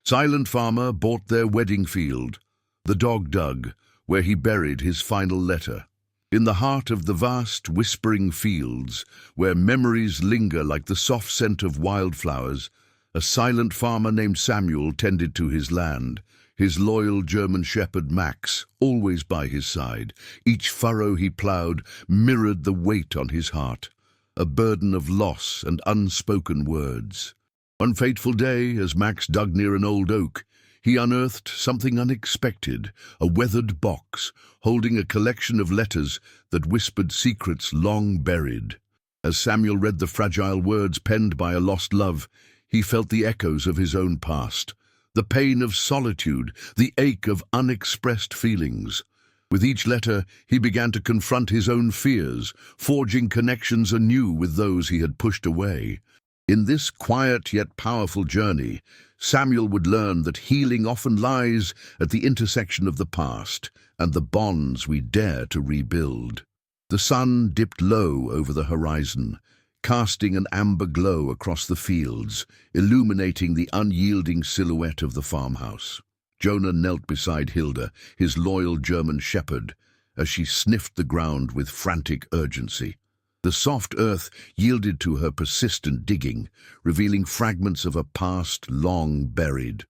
Silent Farmer bought their wedding field, the Dog Dug, where he buried his final letter. In the heart of the vast, whispering fields, where memories linger like the soft scent of wildflowers, a silent farmer named Samuel tended to his land, his loyal German shepherd Max always by his side. Each furrow he ploughed mirrored the weight on his heart, a burden of loss and unspoken words. One fateful day, as Max dug near an old oak, he unearthed something unexpected, a weathered box holding a collection of letters that whispered secrets long buried. As Samuel read the fragile words penned by a lost love, he felt the echoes of his own past, the pain of solitude, the ache of unexpressed feelings. With each letter, he began to confront his own fears, forging connections anew with those he had pushed away. In this quiet yet powerful journey, Samuel would learn that healing often lies at the intersection of the past and the bonds we dare to rebuild. The sun dipped low over the horizon, casting an amber glow across the fields, illuminating the unyielding silhouette of the farmhouse. Jonah knelt beside Hilda, his loyal German shepherd, as she sniffed the ground with frantic urgency. The soft earth yielded to her persistent digging, revealing fragments of a past long buried.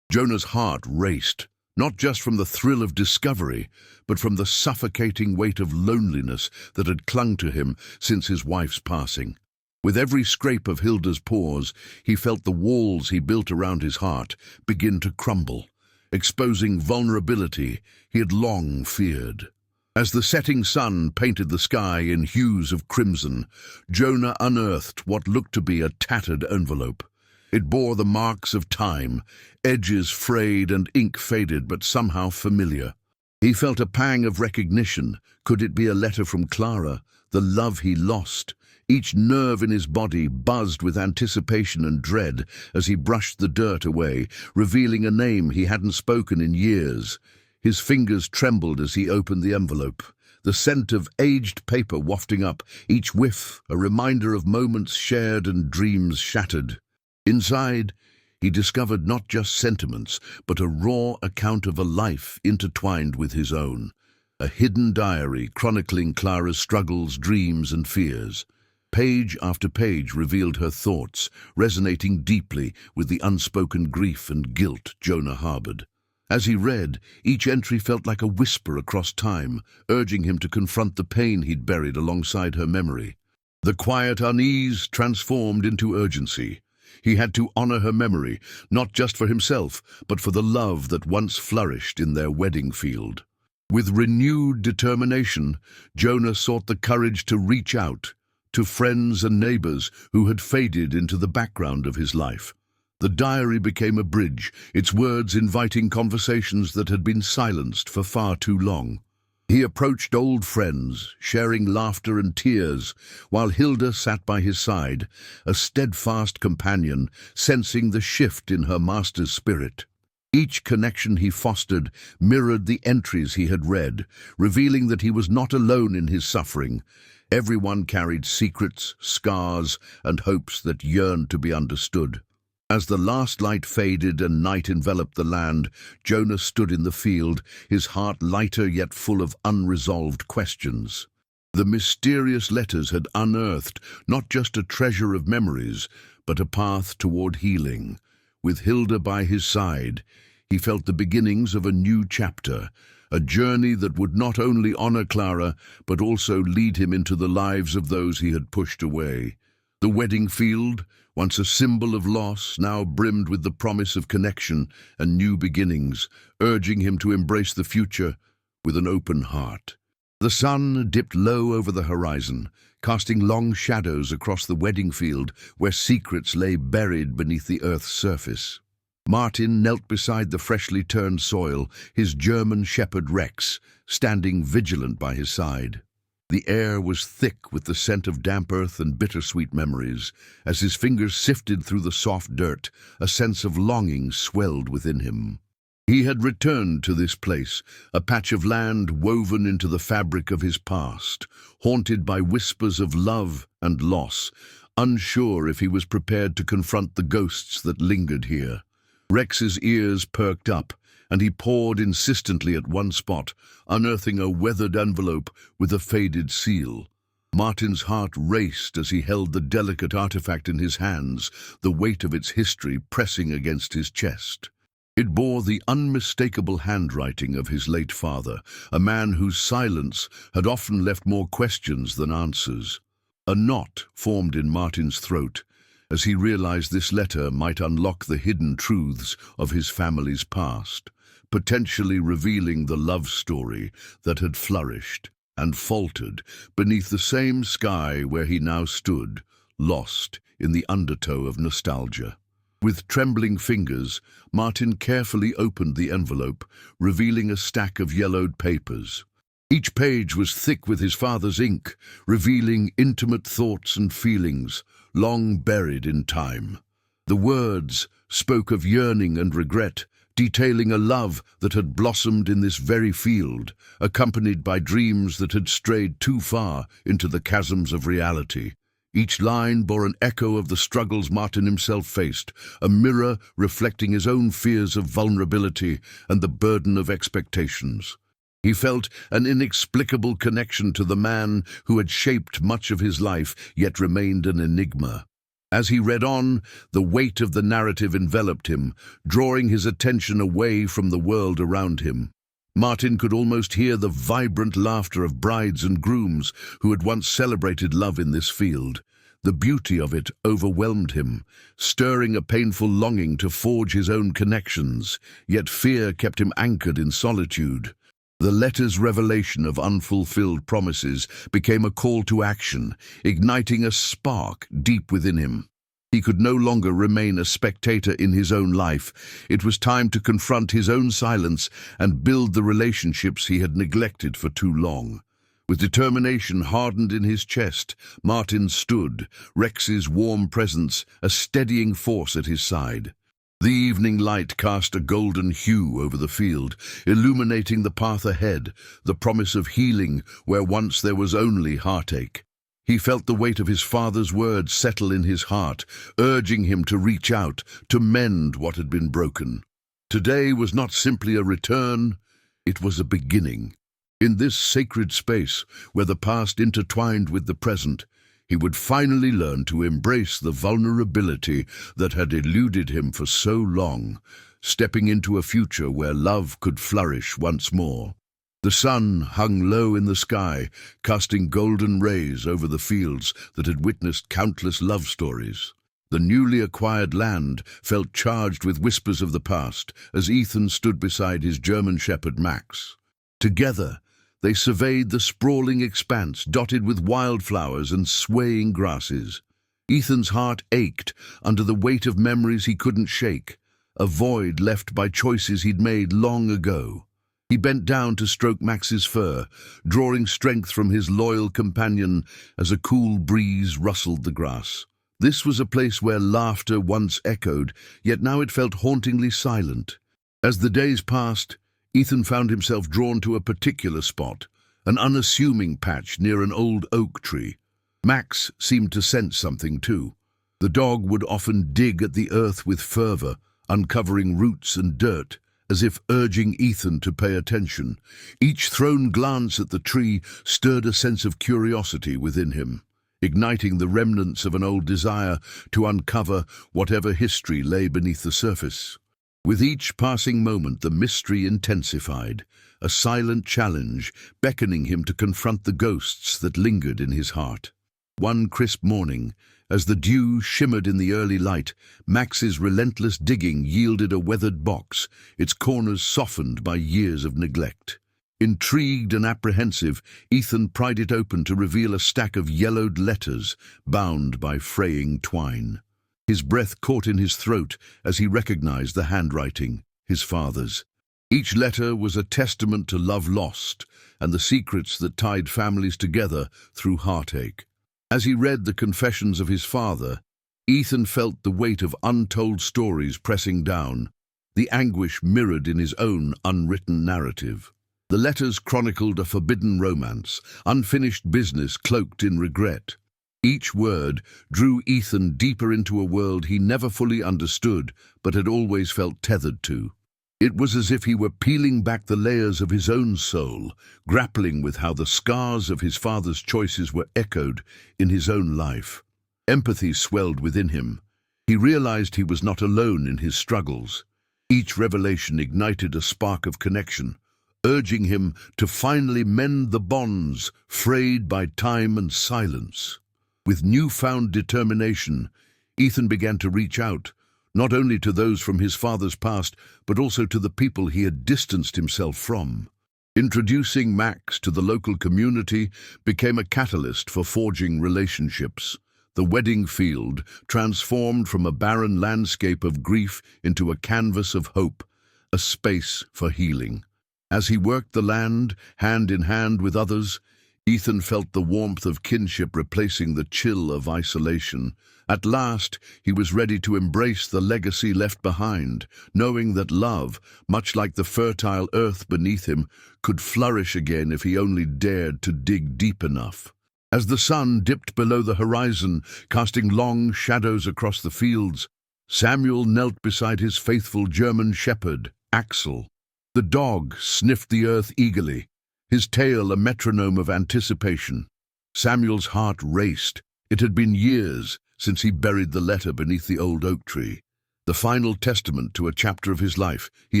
Jonah's heart raced, not just from the thrill of discovery, but from the suffocating weight of loneliness that had clung to him since his wife's passing. With every scrape of Hilda's paws, he felt the walls he built around his heart begin to crumble, exposing vulnerability he had long feared. As the setting sun painted the sky in hues of crimson, Jonah unearthed what looked to be a tattered envelope. It bore the marks of time, edges frayed and ink faded but somehow familiar. He felt a pang of recognition. Could it be a letter from Clara, the love he lost? Each nerve in his body buzzed with anticipation and dread as he brushed the dirt away, revealing a name he hadn't spoken in years. His fingers trembled as he opened the envelope, the scent of aged paper wafting up, each whiff a reminder of moments shared and dreams shattered. Inside, he discovered not just sentiments, but a raw account of a life intertwined with his own. A hidden diary chronicling Clara's struggles, dreams, and fears. Page after page revealed her thoughts, resonating deeply with the unspoken grief and guilt Jonah harbored. As he read, each entry felt like a whisper across time, urging him to confront the pain he'd buried alongside her memory. The quiet unease transformed into urgency. He had to honor her memory, not just for himself, but for the love that once flourished in their wedding field. With renewed determination, Jonah sought the courage to reach out to friends and neighbors who had faded into the background of his life. The diary became a bridge, its words inviting conversations that had been silenced for far too long. He approached old friends, sharing laughter and tears, while Hilda sat by his side, a steadfast companion, sensing the shift in her master's spirit. Each connection he fostered mirrored the entries he had read, revealing that he was not alone in his suffering. Everyone carried secrets, scars, and hopes that yearned to be understood. As the last light faded and night enveloped the land, Jonah stood in the field, his heart lighter yet full of unresolved questions. The mysterious letters had unearthed not just a treasure of memories, but a path toward healing. With Hilda by his side, he felt the beginnings of a new chapter, a journey that would not only honor Clara, but also lead him into the lives of those he had pushed away. The wedding field, once a symbol of loss, now brimmed with the promise of connection and new beginnings, urging him to embrace the future with an open heart. The sun dipped low over the horizon, casting long shadows across the wedding field where secrets lay buried beneath the earth's surface. Martin knelt beside the freshly turned soil, his German shepherd Rex standing vigilant by his side. The air was thick with the scent of damp earth and bittersweet memories. As his fingers sifted through the soft dirt, a sense of longing swelled within him. He had returned to this place, a patch of land woven into the fabric of his past, haunted by whispers of love and loss, unsure if he was prepared to confront the ghosts that lingered here. Rex's ears perked up, and he pawed insistently at one spot, unearthing a weathered envelope with a faded seal. Martin's heart raced as he held the delicate artifact in his hands, the weight of its history pressing against his chest. It bore the unmistakable handwriting of his late father, a man whose silence had often left more questions than answers. A knot formed in Martin's throat as he realized this letter might unlock the hidden truths of his family's past, potentially revealing the love story that had flourished and faltered beneath the same sky where he now stood, lost in the undertow of nostalgia. With trembling fingers, Martin carefully opened the envelope, revealing a stack of yellowed papers. Each page was thick with his father's ink, revealing intimate thoughts and feelings, long buried in time. The words spoke of yearning and regret, detailing a love that had blossomed in this very field, accompanied by dreams that had strayed too far into the chasms of reality. Each line bore an echo of the struggles Martin himself faced, a mirror reflecting his own fears of vulnerability and the burden of expectations. He felt an inexplicable connection to the man who had shaped much of his life, yet remained an enigma. As he read on, the weight of the narrative enveloped him, drawing his attention away from the world around him. Martin could almost hear the vibrant laughter of brides and grooms who had once celebrated love in this field. The beauty of it overwhelmed him, stirring a painful longing to forge his own connections, yet fear kept him anchored in solitude. The letter's revelation of unfulfilled promises became a call to action, igniting a spark deep within him. He could no longer remain a spectator in his own life. It was time to confront his own silence and build the relationships he had neglected for too long. With determination hardened in his chest, Martin stood, Rex's warm presence a steadying force at his side. The evening light cast a golden hue over the field, illuminating the path ahead, the promise of healing where once there was only heartache. He felt the weight of his father's words settle in his heart, urging him to reach out, to mend what had been broken. Today was not simply a return, it was a beginning. In this sacred space, where the past intertwined with the present, he would finally learn to embrace the vulnerability that had eluded him for so long, stepping into a future where love could flourish once more. The sun hung low in the sky, casting golden rays over the fields that had witnessed countless love stories. The newly acquired land felt charged with whispers of the past as Ethan stood beside his German shepherd Max. Together, they surveyed the sprawling expanse dotted with wildflowers and swaying grasses. Ethan's heart ached under the weight of memories he couldn't shake, a void left by choices he'd made long ago. He bent down to stroke Max's fur, drawing strength from his loyal companion as a cool breeze rustled the grass. This was a place where laughter once echoed, yet now it felt hauntingly silent. As the days passed, Ethan found himself drawn to a particular spot, an unassuming patch near an old oak tree. Max seemed to sense something too. The dog would often dig at the earth with fervor, uncovering roots and dirt, as if urging Ethan to pay attention. Each thrown glance at the tree stirred a sense of curiosity within him, igniting the remnants of an old desire to uncover whatever history lay beneath the surface. With each passing moment, the mystery intensified, a silent challenge beckoning him to confront the ghosts that lingered in his heart. One crisp morning, as the dew shimmered in the early light, Max's relentless digging yielded a weathered box, its corners softened by years of neglect. Intrigued and apprehensive, Ethan pried it open to reveal a stack of yellowed letters bound by fraying twine. His breath caught in his throat as he recognized the handwriting, his father's. Each letter was a testament to love lost and the secrets that tied families together through heartache. As he read the confessions of his father, Ethan felt the weight of untold stories pressing down, the anguish mirrored in his own unwritten narrative. The letters chronicled a forbidden romance, unfinished business cloaked in regret. Each word drew Ethan deeper into a world he never fully understood but had always felt tethered to. It was as if he were peeling back the layers of his own soul, grappling with how the scars of his father's choices were echoed in his own life. Empathy swelled within him. He realized he was not alone in his struggles. Each revelation ignited a spark of connection, urging him to finally mend the bonds frayed by time and silence. With newfound determination, Ethan began to reach out, not only to those from his father's past, but also to the people he had distanced himself from. Introducing Max to the local community became a catalyst for forging relationships. The wedding field transformed from a barren landscape of grief into a canvas of hope, a space for healing. As he worked the land, hand in hand with others, Ethan felt the warmth of kinship replacing the chill of isolation. At last, he was ready to embrace the legacy left behind, knowing that love, much like the fertile earth beneath him, could flourish again if he only dared to dig deep enough. As the sun dipped below the horizon, casting long shadows across the fields, Samuel knelt beside his faithful German shepherd, Axel. The dog sniffed the earth eagerly, his tail a metronome of anticipation. Samuel's heart raced. It had been years since he buried the letter beneath the old oak tree, the final testament to a chapter of his life he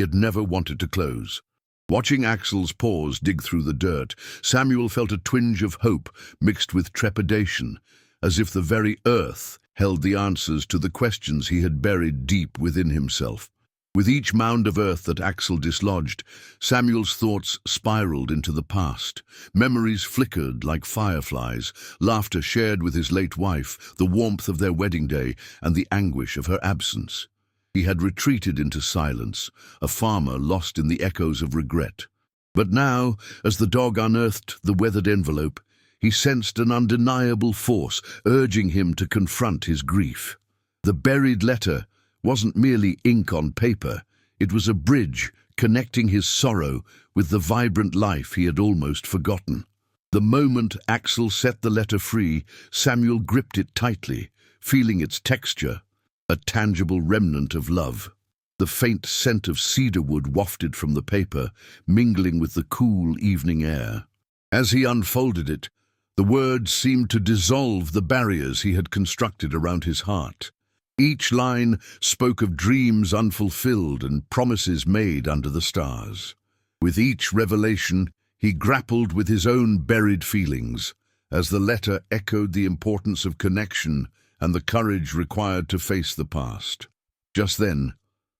had never wanted to close. Watching Axel's paws dig through the dirt, Samuel felt a twinge of hope mixed with trepidation, as if the very earth held the answers to the questions he had buried deep within himself. With each mound of earth that Axel dislodged, Samuel's thoughts spiraled into the past. Memories flickered like fireflies, laughter shared with his late wife, the warmth of their wedding day, and the anguish of her absence. He had retreated into silence, a farmer lost in the echoes of regret. But now, as the dog unearthed the weathered envelope, he sensed an undeniable force urging him to confront his grief. The buried letter wasn't merely ink on paper, it was a bridge connecting his sorrow with the vibrant life he had almost forgotten. The moment Axel set the letter free, Samuel gripped it tightly, feeling its texture, a tangible remnant of love. The faint scent of cedarwood wafted from the paper, mingling with the cool evening air. As he unfolded it, the words seemed to dissolve the barriers he had constructed around his heart. Each line spoke of dreams unfulfilled and promises made under the stars. With each revelation, he grappled with his own buried feelings, as the letter echoed the importance of connection and the courage required to face the past. Just then,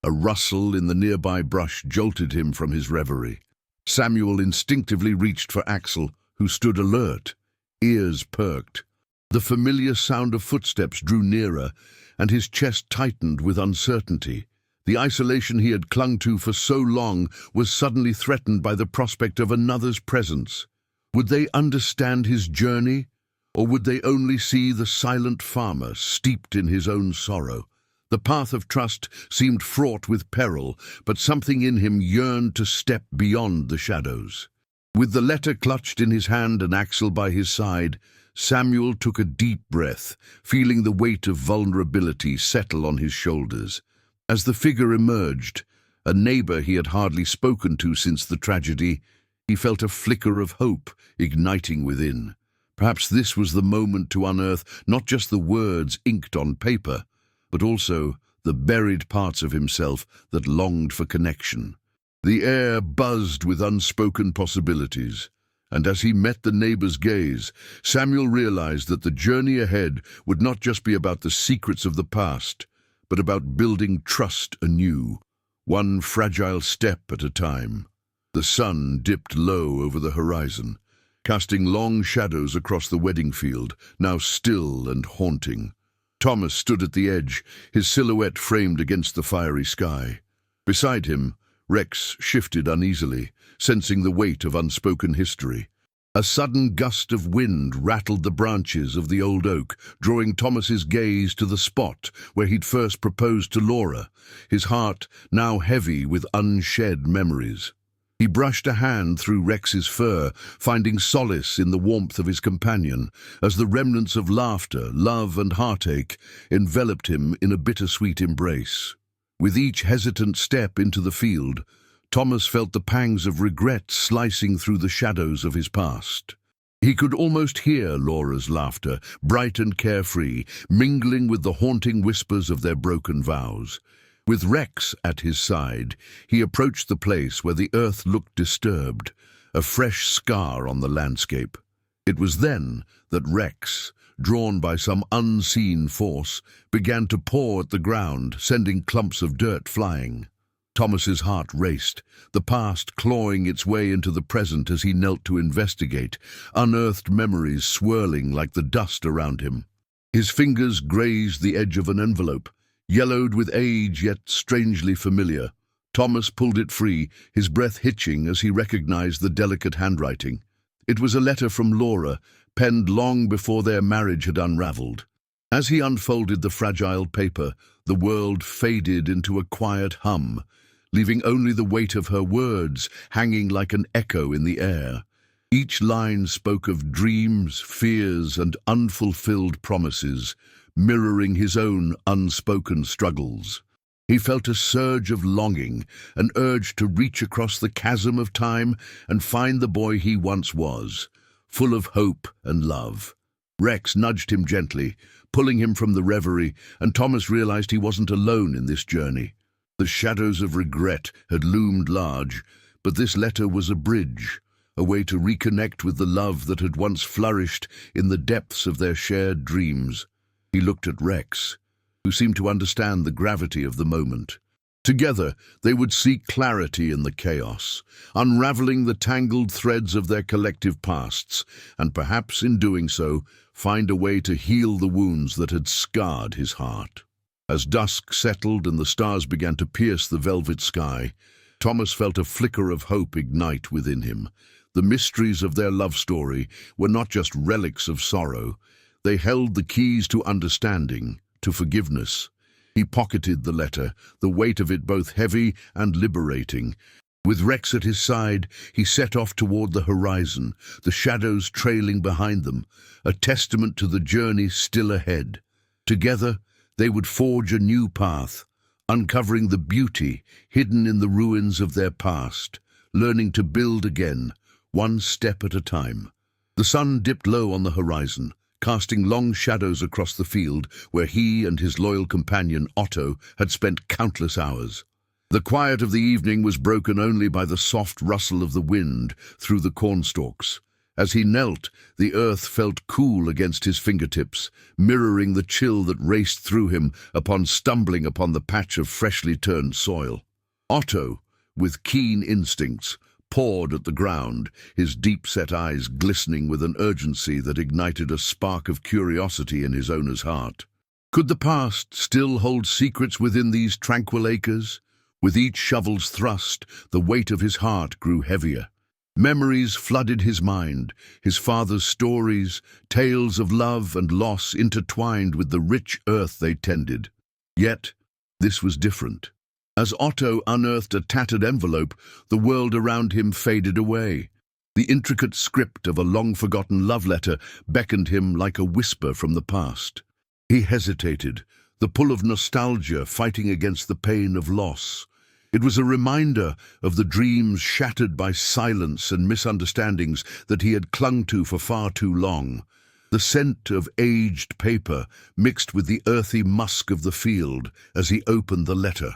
a rustle in the nearby brush jolted him from his reverie. Samuel instinctively reached for Axel, who stood alert, ears perked. The familiar sound of footsteps drew nearer, and his chest tightened with uncertainty. The isolation he had clung to for so long was suddenly threatened by the prospect of another's presence. Would they understand his journey, or would they only see the silent farmer steeped in his own sorrow? The path of trust seemed fraught with peril, but something in him yearned to step beyond the shadows. With the letter clutched in his hand and Axel by his side, Samuel took a deep breath, feeling the weight of vulnerability settle on his shoulders. As the figure emerged, a neighbor he had hardly spoken to since the tragedy, he felt a flicker of hope igniting within. Perhaps this was the moment to unearth not just the words inked on paper, but also the buried parts of himself that longed for connection. The air buzzed with unspoken possibilities, and as he met the neighbor's gaze, Samuel realized that the journey ahead would not just be about the secrets of the past, but about building trust anew, one fragile step at a time. The sun dipped low over the horizon, casting long shadows across the wedding field, now still and haunting. Thomas stood at the edge, his silhouette framed against the fiery sky. Beside him, Rex shifted uneasily, sensing the weight of unspoken history. A sudden gust of wind rattled the branches of the old oak, drawing Thomas's gaze to the spot where he'd first proposed to Laura, his heart now heavy with unshed memories. He brushed a hand through Rex's fur, finding solace in the warmth of his companion, as the remnants of laughter, love, and heartache enveloped him in a bittersweet embrace. With each hesitant step into the field, Thomas felt the pangs of regret slicing through the shadows of his past. He could almost hear Laura's laughter, bright and carefree, mingling with the haunting whispers of their broken vows. With Rex at his side, he approached the place where the earth looked disturbed, a fresh scar on the landscape. It was then that Rex, drawn by some unseen force, began to paw at the ground, sending clumps of dirt flying. Thomas's heart raced, the past clawing its way into the present as he knelt to investigate, unearthed memories swirling like the dust around him. His fingers grazed the edge of an envelope, yellowed with age yet strangely familiar. Thomas pulled it free, his breath hitching as he recognized the delicate handwriting. It was a letter from Laura, penned long before their marriage had unraveled. As he unfolded the fragile paper, the world faded into a quiet hum, leaving only the weight of her words hanging like an echo in the air. Each line spoke of dreams, fears, and unfulfilled promises, mirroring his own unspoken struggles. He felt a surge of longing, an urge to reach across the chasm of time and find the boy he once was, full of hope and love. Rex nudged him gently, pulling him from the reverie, and Thomas realized he wasn't alone in this journey. The shadows of regret had loomed large, but this letter was a bridge, a way to reconnect with the love that had once flourished in the depths of their shared dreams. He looked at Rex, who seemed to understand the gravity of the moment. Together, they would seek clarity in the chaos, unraveling the tangled threads of their collective pasts, and perhaps in doing so, find a way to heal the wounds that had scarred his heart. As dusk settled and the stars began to pierce the velvet sky, Thomas felt a flicker of hope ignite within him. The mysteries of their love story were not just relics of sorrow. They held the keys to understanding, to forgiveness. He pocketed the letter, the weight of it both heavy and liberating. With Rex at his side, he set off toward the horizon, the shadows trailing behind them, a testament to the journey still ahead. Together, they would forge a new path, uncovering the beauty hidden in the ruins of their past, learning to build again, one step at a time. The sun dipped low on the horizon, casting long shadows across the field where he and his loyal companion Otto had spent countless hours. The quiet of the evening was broken only by the soft rustle of the wind through the cornstalks. As he knelt, the earth felt cool against his fingertips, mirroring the chill that raced through him upon stumbling upon the patch of freshly turned soil. Otto, with keen instincts, pawed at the ground, his deep-set eyes glistening with an urgency that ignited a spark of curiosity in his owner's heart. Could the past still hold secrets within these tranquil acres? With each shovel's thrust, the weight of his heart grew heavier. Memories flooded his mind, his father's stories, tales of love and loss intertwined with the rich earth they tended. Yet, this was different. As Otto unearthed a tattered envelope, the world around him faded away. The intricate script of a long-forgotten love letter beckoned him like a whisper from the past. He hesitated, the pull of nostalgia fighting against the pain of loss. It was a reminder of the dreams shattered by silence and misunderstandings that he had clung to for far too long. The scent of aged paper mixed with the earthy musk of the field as he opened the letter,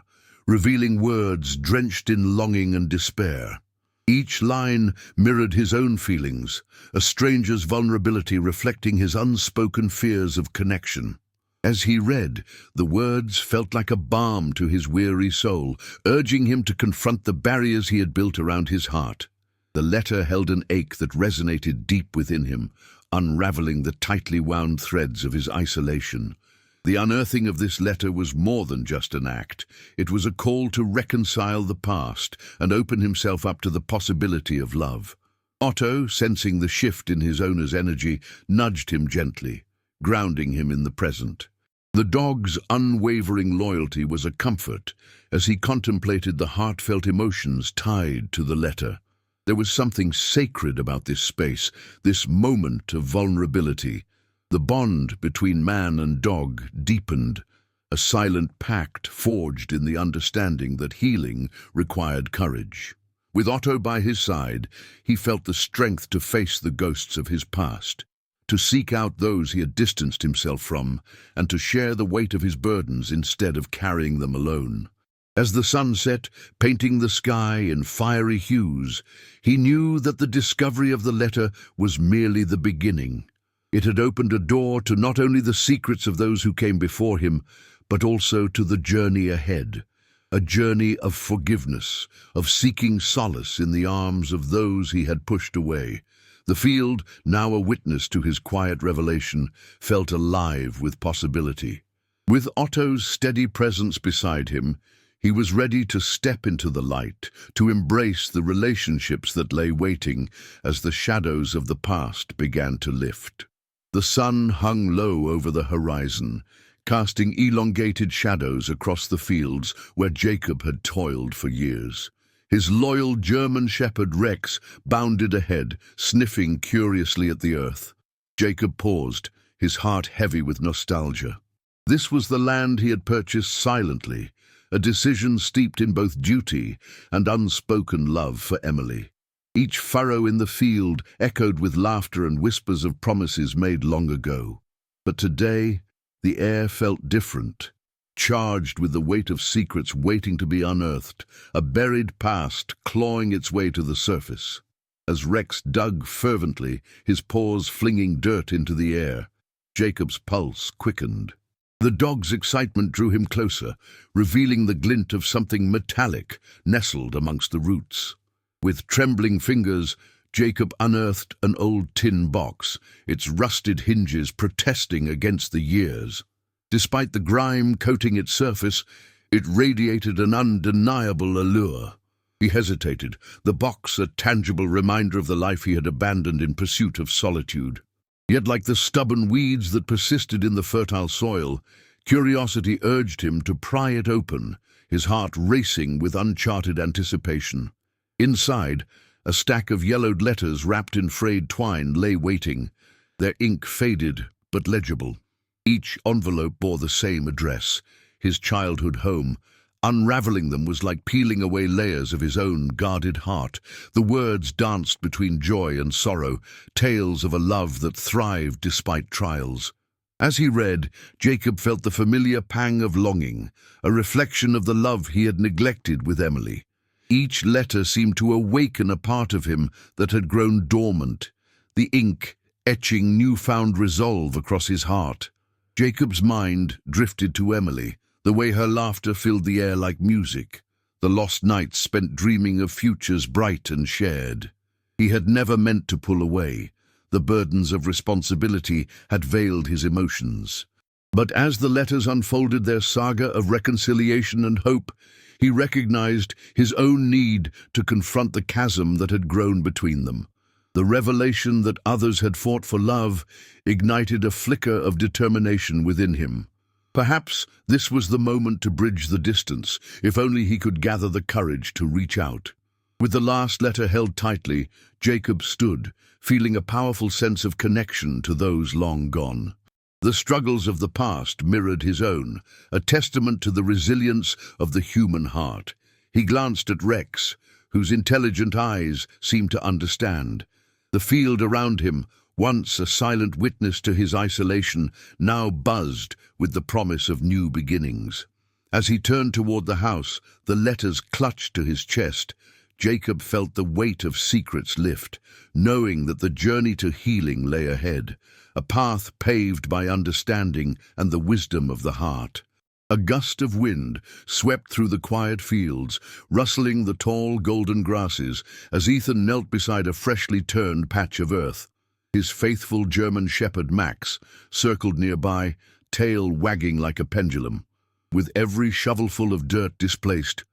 revealing words drenched in longing and despair. Each line mirrored his own feelings, a stranger's vulnerability reflecting his unspoken fears of connection. As he read, the words felt like a balm to his weary soul, urging him to confront the barriers he had built around his heart. The letter held an ache that resonated deep within him, unraveling the tightly wound threads of his isolation. The unearthing of this letter was more than just an act. It was a call to reconcile the past and open himself up to the possibility of love. Otto, sensing the shift in his owner's energy, nudged him gently, grounding him in the present. The dog's unwavering loyalty was a comfort as he contemplated the heartfelt emotions tied to the letter. There was something sacred about this space, this moment of vulnerability. The bond between man and dog deepened, a silent pact forged in the understanding that healing required courage. With Otto by his side, he felt the strength to face the ghosts of his past, to seek out those he had distanced himself from, and to share the weight of his burdens instead of carrying them alone. As the sun set, painting the sky in fiery hues, he knew that the discovery of the letter was merely the beginning. It had opened a door to not only the secrets of those who came before him, but also to the journey ahead, a journey of forgiveness, of seeking solace in the arms of those he had pushed away. The field, now a witness to his quiet revelation, felt alive with possibility. With Otto's steady presence beside him, he was ready to step into the light, to embrace the relationships that lay waiting as the shadows of the past began to lift. The sun hung low over the horizon, casting elongated shadows across the fields where Jacob had toiled for years. His loyal German shepherd Rex bounded ahead, sniffing curiously at the earth. Jacob paused, his heart heavy with nostalgia. This was the land he had purchased silently, a decision steeped in both duty and unspoken love for Emily. Each furrow in the field echoed with laughter and whispers of promises made long ago. But today, the air felt different, charged with the weight of secrets waiting to be unearthed, a buried past clawing its way to the surface. As Rex dug fervently, his paws flinging dirt into the air, Jacob's pulse quickened. The dog's excitement drew him closer, revealing the glint of something metallic nestled amongst the roots. With trembling fingers, Jacob unearthed an old tin box, its rusted hinges protesting against the years. Despite the grime coating its surface, it radiated an undeniable allure. He hesitated, the box a tangible reminder of the life he had abandoned in pursuit of solitude. Yet like the stubborn weeds that persisted in the fertile soil, curiosity urged him to pry it open, his heart racing with uncharted anticipation. Inside, a stack of yellowed letters wrapped in frayed twine lay waiting, their ink faded but legible. Each envelope bore the same address, his childhood home. Unraveling them was like peeling away layers of his own guarded heart. The words danced between joy and sorrow, tales of a love that thrived despite trials. As he read, Jacob felt the familiar pang of longing, a reflection of the love he had neglected with Emily. Each letter seemed to awaken a part of him that had grown dormant, the ink etching newfound resolve across his heart. Jacob's mind drifted to Emily, the way her laughter filled the air like music, the lost nights spent dreaming of futures bright and shared. He had never meant to pull away. The burdens of responsibility had veiled his emotions. But as the letters unfolded their saga of reconciliation and hope, he recognized his own need to confront the chasm that had grown between them. The revelation that others had fought for love ignited a flicker of determination within him. Perhaps this was the moment to bridge the distance, if only he could gather the courage to reach out. With the last letter held tightly, Jacob stood, feeling a powerful sense of connection to those long gone. The struggles of the past mirrored his own, a testament to the resilience of the human heart. He glanced at Rex, whose intelligent eyes seemed to understand. The field around him, once a silent witness to his isolation, now buzzed with the promise of new beginnings. As he turned toward the house, the letters clutched to his chest. Jacob felt the weight of secrets lift, knowing that the journey to healing lay ahead, a path paved by understanding and the wisdom of the heart. A gust of wind swept through the quiet fields, rustling the tall golden grasses as Ethan knelt beside a freshly turned patch of earth. His faithful German shepherd Max circled nearby, tail wagging like a pendulum. With every shovelful of dirt displaced,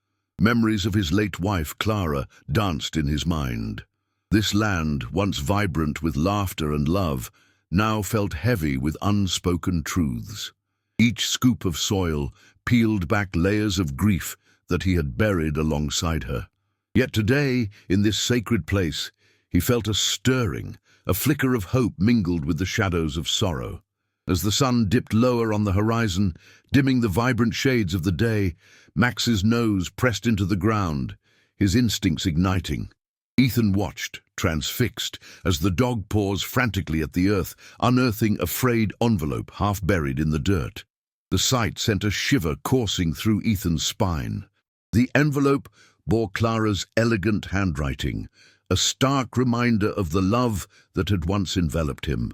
memories of his late wife Clara danced in his mind. This land, once vibrant with laughter and love, now felt heavy with unspoken truths. Each scoop of soil peeled back layers of grief that he had buried alongside her. Yet today, in this sacred place, he felt a stirring, a flicker of hope mingled with the shadows of sorrow. As the sun dipped lower on the horizon, dimming the vibrant shades of the day, Max's nose pressed into the ground, his instincts igniting. Ethan watched, transfixed, as the dog paws frantically at the earth, unearthing a frayed envelope half buried in the dirt. The sight sent a shiver coursing through Ethan's spine. The envelope bore Clara's elegant handwriting, a stark reminder of the love that had once enveloped him.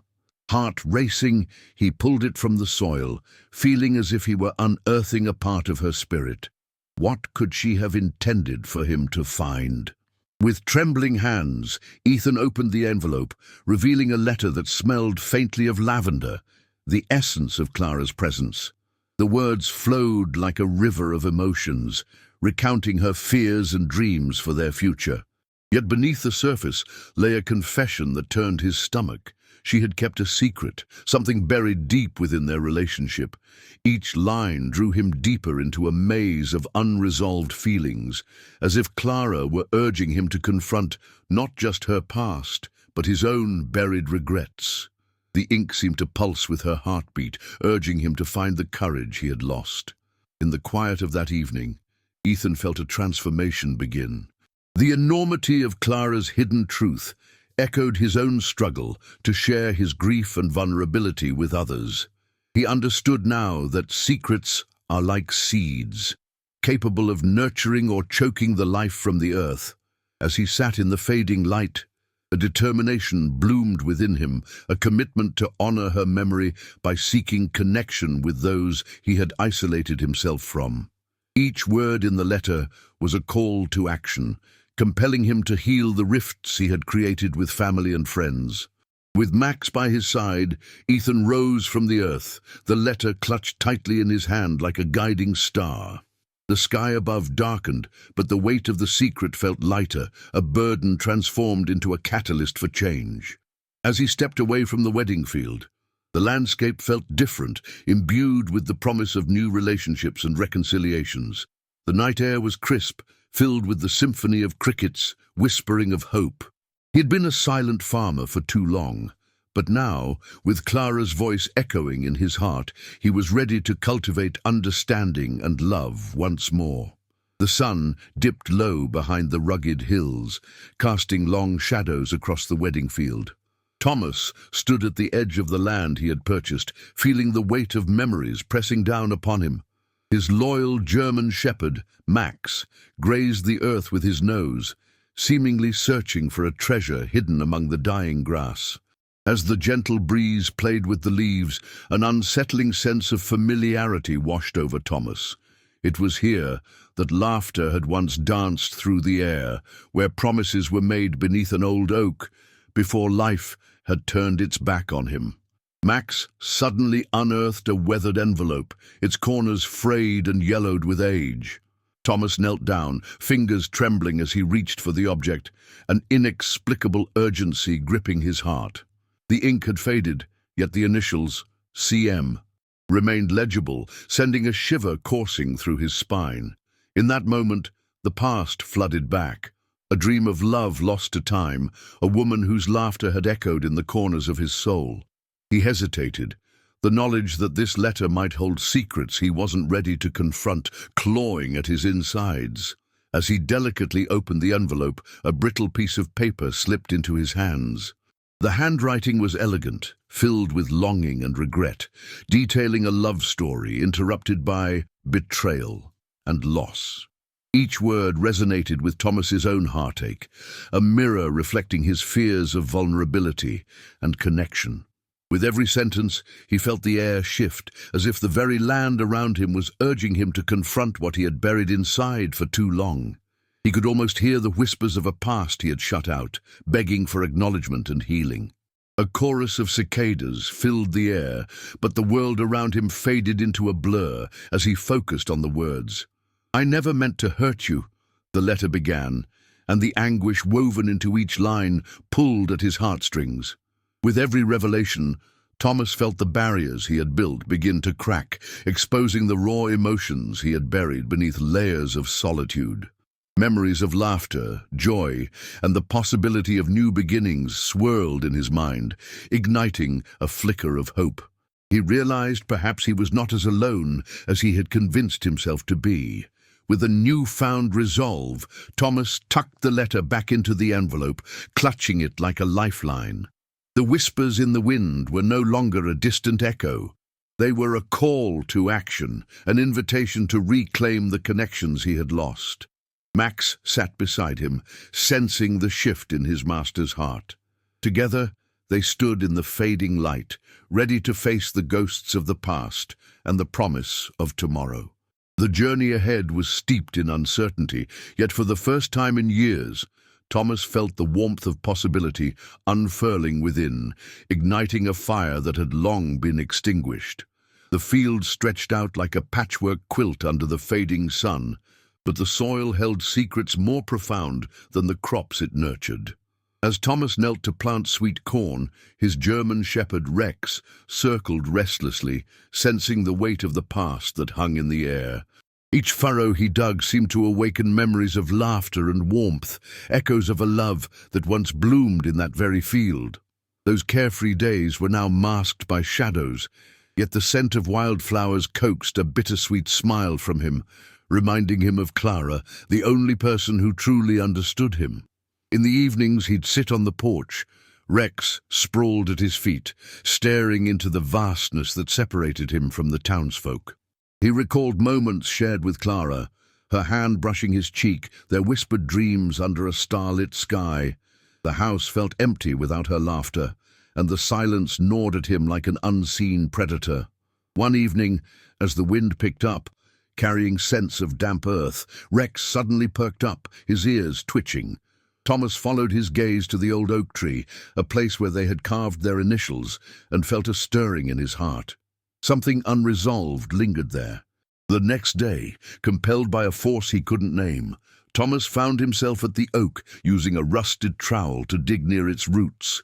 Heart racing, he pulled it from the soil, feeling as if he were unearthing a part of her spirit. What could she have intended for him to find? With trembling hands, Ethan opened the envelope, revealing a letter that smelled faintly of lavender, the essence of Clara's presence. The words flowed like a river of emotions, recounting her fears and dreams for their future. Yet beneath the surface lay a confession that turned his stomach. She had kept a secret, something buried deep within their relationship. Each line drew him deeper into a maze of unresolved feelings, as if Clara were urging him to confront not just her past, but his own buried regrets. The ink seemed to pulse with her heartbeat, urging him to find the courage he had lost. In the quiet of that evening, Ethan felt a transformation begin. The enormity of Clara's hidden truth echoed his own struggle to share his grief and vulnerability with others. He understood now that secrets are like seeds, capable of nurturing or choking the life from the earth. As he sat in the fading light, a determination bloomed within him, a commitment to honor her memory by seeking connection with those he had isolated himself from. Each word in the letter was a call to action, compelling him to heal the rifts he had created with family and friends. With Max by his side, Ethan rose from the earth, the letter clutched tightly in his hand like a guiding star. The sky above darkened, but the weight of the secret felt lighter, a burden transformed into a catalyst for change. As he stepped away from the wedding field, the landscape felt different, imbued with the promise of new relationships and reconciliations. The night air was crisp, filled with the symphony of crickets, whispering of hope. He had been a silent farmer for too long, but now, with Clara's voice echoing in his heart, he was ready to cultivate understanding and love once more. The sun dipped low behind the rugged hills, casting long shadows across the wedding field. Thomas stood at the edge of the land he had purchased, feeling the weight of memories pressing down upon him. His loyal German shepherd, Max, grazed the earth with his nose, seemingly searching for a treasure hidden among the dying grass. As the gentle breeze played with the leaves, an unsettling sense of familiarity washed over Thomas. It was here that laughter had once danced through the air, where promises were made beneath an old oak, before life had turned its back on him. Max suddenly unearthed a weathered envelope, its corners frayed and yellowed with age. Thomas knelt down, fingers trembling as he reached for the object, an inexplicable urgency gripping his heart. The ink had faded, yet the initials, CM, remained legible, sending a shiver coursing through his spine. In that moment, the past flooded back. A dream of love lost to time, a woman whose laughter had echoed in the corners of his soul. He hesitated, the knowledge that this letter might hold secrets he wasn't ready to confront, clawing at his insides. As he delicately opened the envelope, a brittle piece of paper slipped into his hands. The handwriting was elegant, filled with longing and regret, detailing a love story interrupted by betrayal and loss. Each word resonated with Thomas's own heartache, a mirror reflecting his fears of vulnerability and connection. With every sentence, he felt the air shift, as if the very land around him was urging him to confront what he had buried inside for too long. He could almost hear the whispers of a past he had shut out, begging for acknowledgement and healing. A chorus of cicadas filled the air, but the world around him faded into a blur as he focused on the words. "I never meant to hurt you," the letter began, and the anguish woven into each line pulled at his heartstrings. With every revelation, Thomas felt the barriers he had built begin to crack, exposing the raw emotions he had buried beneath layers of solitude. Memories of laughter, joy, and the possibility of new beginnings swirled in his mind, igniting a flicker of hope. He realized perhaps he was not as alone as he had convinced himself to be. With a newfound resolve, Thomas tucked the letter back into the envelope, clutching it like a lifeline. The whispers in the wind were no longer a distant echo. They were a call to action, an invitation to reclaim the connections he had lost. Max sat beside him, sensing the shift in his master's heart. Together, they stood in the fading light, ready to face the ghosts of the past and the promise of tomorrow. The journey ahead was steeped in uncertainty, yet for the first time in years, Thomas felt the warmth of possibility unfurling within, igniting a fire that had long been extinguished. The field stretched out like a patchwork quilt under the fading sun, but the soil held secrets more profound than the crops it nurtured. As Thomas knelt to plant sweet corn, his German shepherd Rex circled restlessly, sensing the weight of the past that hung in the air. Each furrow he dug seemed to awaken memories of laughter and warmth, echoes of a love that once bloomed in that very field. Those carefree days were now masked by shadows, yet the scent of wildflowers coaxed a bittersweet smile from him, reminding him of Clara, the only person who truly understood him. In the evenings he'd sit on the porch, Rex sprawled at his feet, staring into the vastness that separated him from the townsfolk. He recalled moments shared with Clara, her hand brushing his cheek, their whispered dreams under a starlit sky. The house felt empty without her laughter, and the silence gnawed at him like an unseen predator. One evening, as the wind picked up, carrying scents of damp earth, Rex suddenly perked up, his ears twitching. Thomas followed his gaze to the old oak tree, a place where they had carved their initials, and felt a stirring in his heart. Something unresolved lingered there. The next day, compelled by a force he couldn't name, Thomas found himself at the oak, using a rusted trowel to dig near its roots.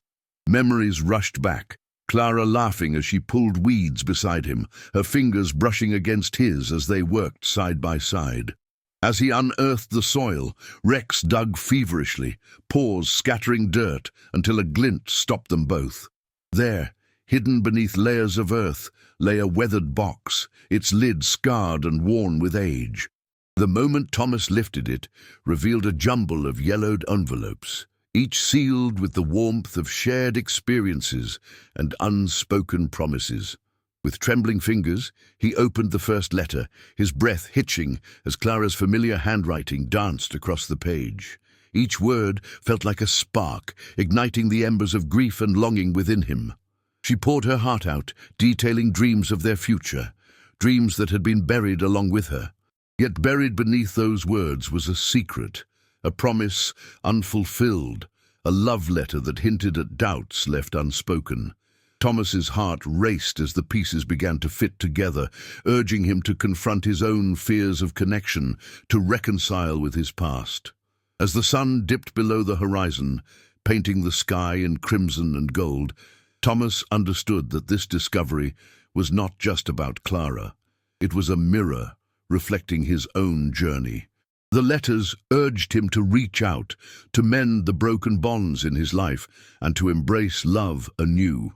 Memories rushed back, Clara laughing as she pulled weeds beside him, her fingers brushing against his as they worked side by side. As he unearthed the soil, Rex dug feverishly, paws scattering dirt until a glint stopped them both. There, hidden beneath layers of earth, lay a weathered box, its lid scarred and worn with age. The moment Thomas lifted it, revealed a jumble of yellowed envelopes, each sealed with the warmth of shared experiences and unspoken promises. With trembling fingers, he opened the first letter, his breath hitching as Clara's familiar handwriting danced across the page. Each word felt like a spark, igniting the embers of grief and longing within him. She poured her heart out, detailing dreams of their future, dreams that had been buried along with her. Yet buried beneath those words was a secret, a promise unfulfilled, a love letter that hinted at doubts left unspoken. Thomas's heart raced as the pieces began to fit together, urging him to confront his own fears of connection, to reconcile with his past. As the sun dipped below the horizon, painting the sky in crimson and gold, Thomas understood that this discovery was not just about Clara. It was a mirror reflecting his own journey. The letters urged him to reach out, to mend the broken bonds in his life, and to embrace love anew.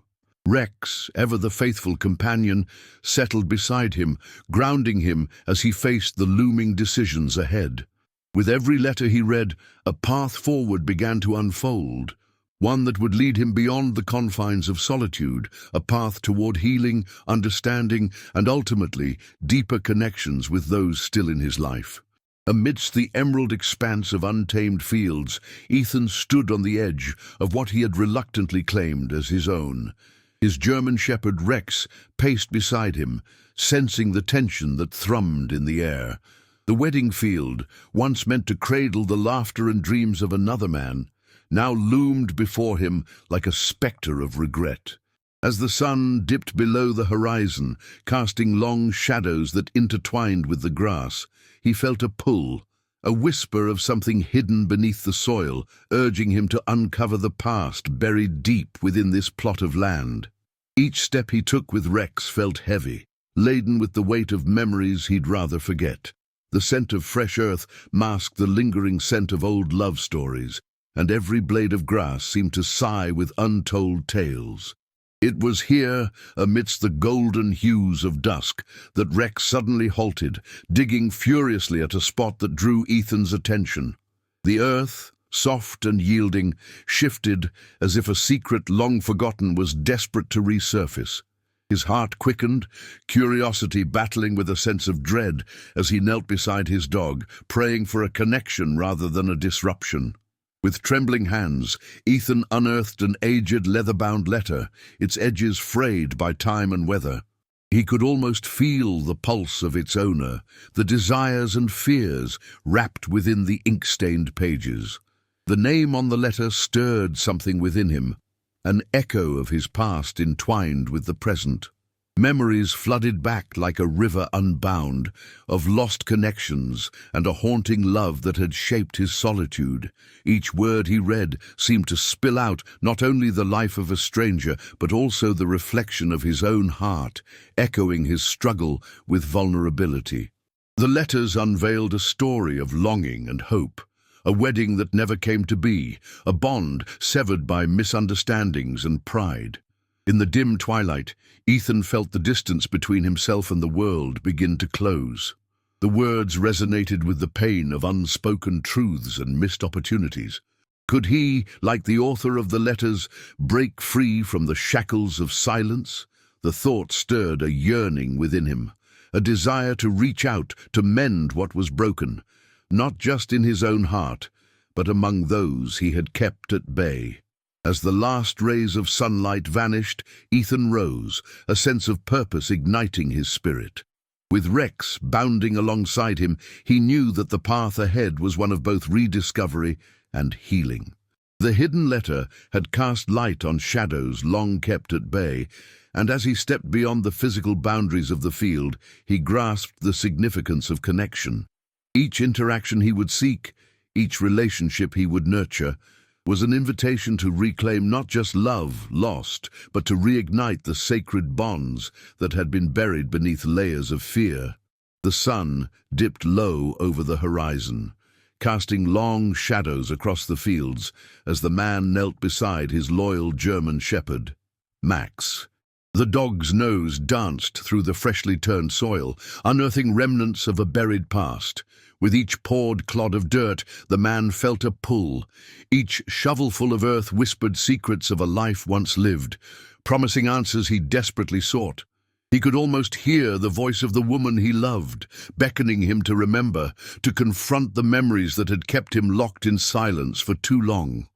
Rex, ever the faithful companion, settled beside him, grounding him as he faced the looming decisions ahead. With every letter he read, a path forward began to unfold, one that would lead him beyond the confines of solitude, a path toward healing, understanding, and ultimately deeper connections with those still in his life. Amidst the emerald expanse of untamed fields, Ethan stood on the edge of what he had reluctantly claimed as his own. His German shepherd Rex paced beside him, sensing the tension that thrummed in the air. The wedding field, once meant to cradle the laughter and dreams of another man, now loomed before him like a spectre of regret. As the sun dipped below the horizon, casting long shadows that intertwined with the grass, he felt a pull, a whisper of something hidden beneath the soil, urging him to uncover the past buried deep within this plot of land. Each step he took with Rex felt heavy, laden with the weight of memories he'd rather forget. The scent of fresh earth masked the lingering scent of old love stories, and every blade of grass seemed to sigh with untold tales. It was here, amidst the golden hues of dusk, that Rex suddenly halted, digging furiously at a spot that drew Ethan's attention. The earth, soft and yielding, shifted as if a secret long forgotten was desperate to resurface. His heart quickened, curiosity battling with a sense of dread as he knelt beside his dog, praying for a connection rather than a disruption. With trembling hands, Ethan unearthed an aged leather-bound letter, its edges frayed by time and weather. He could almost feel the pulse of its owner, the desires and fears wrapped within the ink-stained pages. The name on the letter stirred something within him, an echo of his past entwined with the present. Memories flooded back like a river unbound, of lost connections and a haunting love that had shaped his solitude. Each word he read seemed to spill out not only the life of a stranger, but also the reflection of his own heart, echoing his struggle with vulnerability. The letters unveiled a story of longing and hope, a wedding that never came to be, a bond severed by misunderstandings and pride. In the dim twilight, Ethan felt the distance between himself and the world begin to close. The words resonated with the pain of unspoken truths and missed opportunities. Could he, like the author of the letters, break free from the shackles of silence? The thought stirred a yearning within him, a desire to reach out, to mend what was broken, not just in his own heart, but among those he had kept at bay. As the last rays of sunlight vanished, Ethan rose, a sense of purpose igniting his spirit. With Rex bounding alongside him, he knew that the path ahead was one of both rediscovery and healing. The hidden letter had cast light on shadows long kept at bay, and as he stepped beyond the physical boundaries of the field, he grasped the significance of connection. Each interaction he would seek, each relationship he would nurture, was an invitation to reclaim not just love lost, but to reignite the sacred bonds that had been buried beneath layers of fear. The sun dipped low over the horizon, casting long shadows across the fields as the man knelt beside his loyal German shepherd, Max. The dog's nose danced through the freshly turned soil, unearthing remnants of a buried past. With each pawed clod of dirt, the man felt a pull. Each shovelful of earth whispered secrets of a life once lived, promising answers he desperately sought. He could almost hear the voice of the woman he loved, beckoning him to remember, to confront the memories that had kept him locked in silence for too long.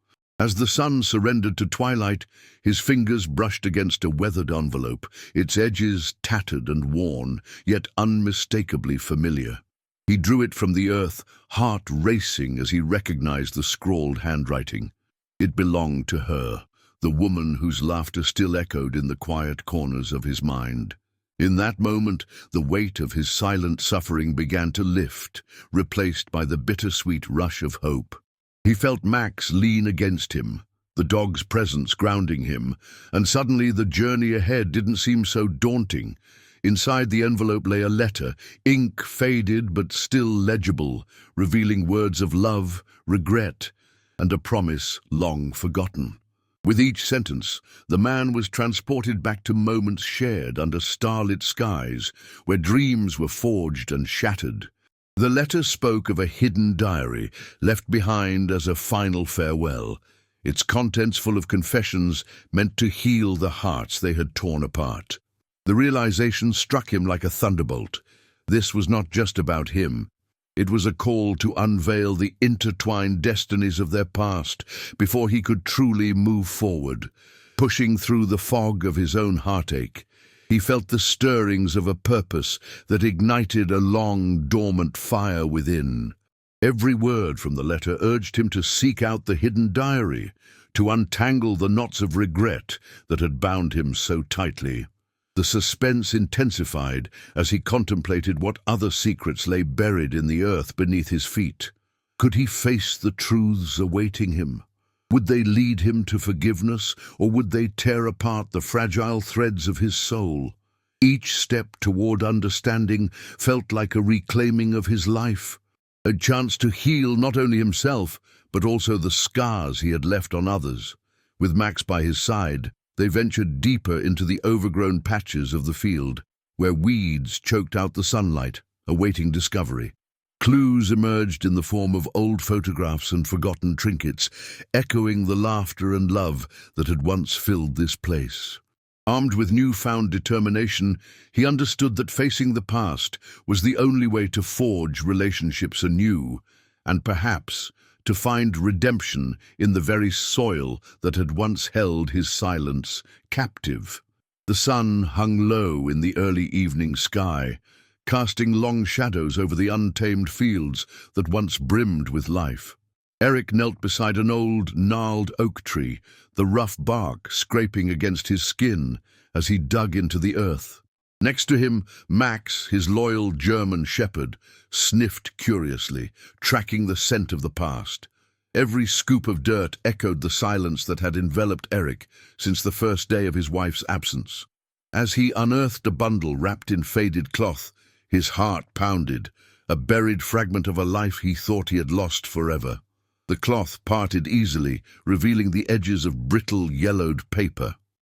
As the sun surrendered to twilight, his fingers brushed against a weathered envelope, its edges tattered and worn, yet unmistakably familiar. He drew it from the earth, heart racing as he recognized the scrawled handwriting. It belonged to her, the woman whose laughter still echoed in the quiet corners of his mind. In that moment, the weight of his silent suffering began to lift, replaced by the bittersweet rush of hope. He felt Max lean against him, the dog's presence grounding him, and suddenly the journey ahead didn't seem so daunting. Inside the envelope lay a letter, ink faded but still legible, revealing words of love, regret, and a promise long forgotten. With each sentence, the man was transported back to moments shared under starlit skies, where dreams were forged and shattered. The letter spoke of a hidden diary, left behind as a final farewell, its contents full of confessions meant to heal the hearts they had torn apart. The realization struck him like a thunderbolt. This was not just about him. It was a call to unveil the intertwined destinies of their past before he could truly move forward. Pushing through the fog of his own heartache, he felt the stirrings of a purpose that ignited a long, dormant fire within. Every word from the letter urged him to seek out the hidden diary, to untangle the knots of regret that had bound him so tightly. The suspense intensified as he contemplated what other secrets lay buried in the earth beneath his feet. Could he face the truths awaiting him? Would they lead him to forgiveness, or would they tear apart the fragile threads of his soul? Each step toward understanding felt like a reclaiming of his life, a chance to heal not only himself, but also the scars he had left on others. With Max by his side, they ventured deeper into the overgrown patches of the field, where weeds choked out the sunlight, awaiting discovery. Clues emerged in the form of old photographs and forgotten trinkets, echoing the laughter and love that had once filled this place. Armed with newfound determination, he understood that facing the past was the only way to forge relationships anew, and perhaps to find redemption in the very soil that had once held his silence captive. The sun hung low in the early evening sky, casting long shadows over the untamed fields that once brimmed with life. Eric knelt beside an old, gnarled oak tree, the rough bark scraping against his skin as he dug into the earth. Next to him, Max, his loyal German shepherd, sniffed curiously, tracking the scent of the past. Every scoop of dirt echoed the silence that had enveloped Eric since the first day of his wife's absence. As he unearthed a bundle wrapped in faded cloth, his heart pounded, a buried fragment of a life he thought he had lost forever. The cloth parted easily, revealing the edges of brittle, yellowed paper.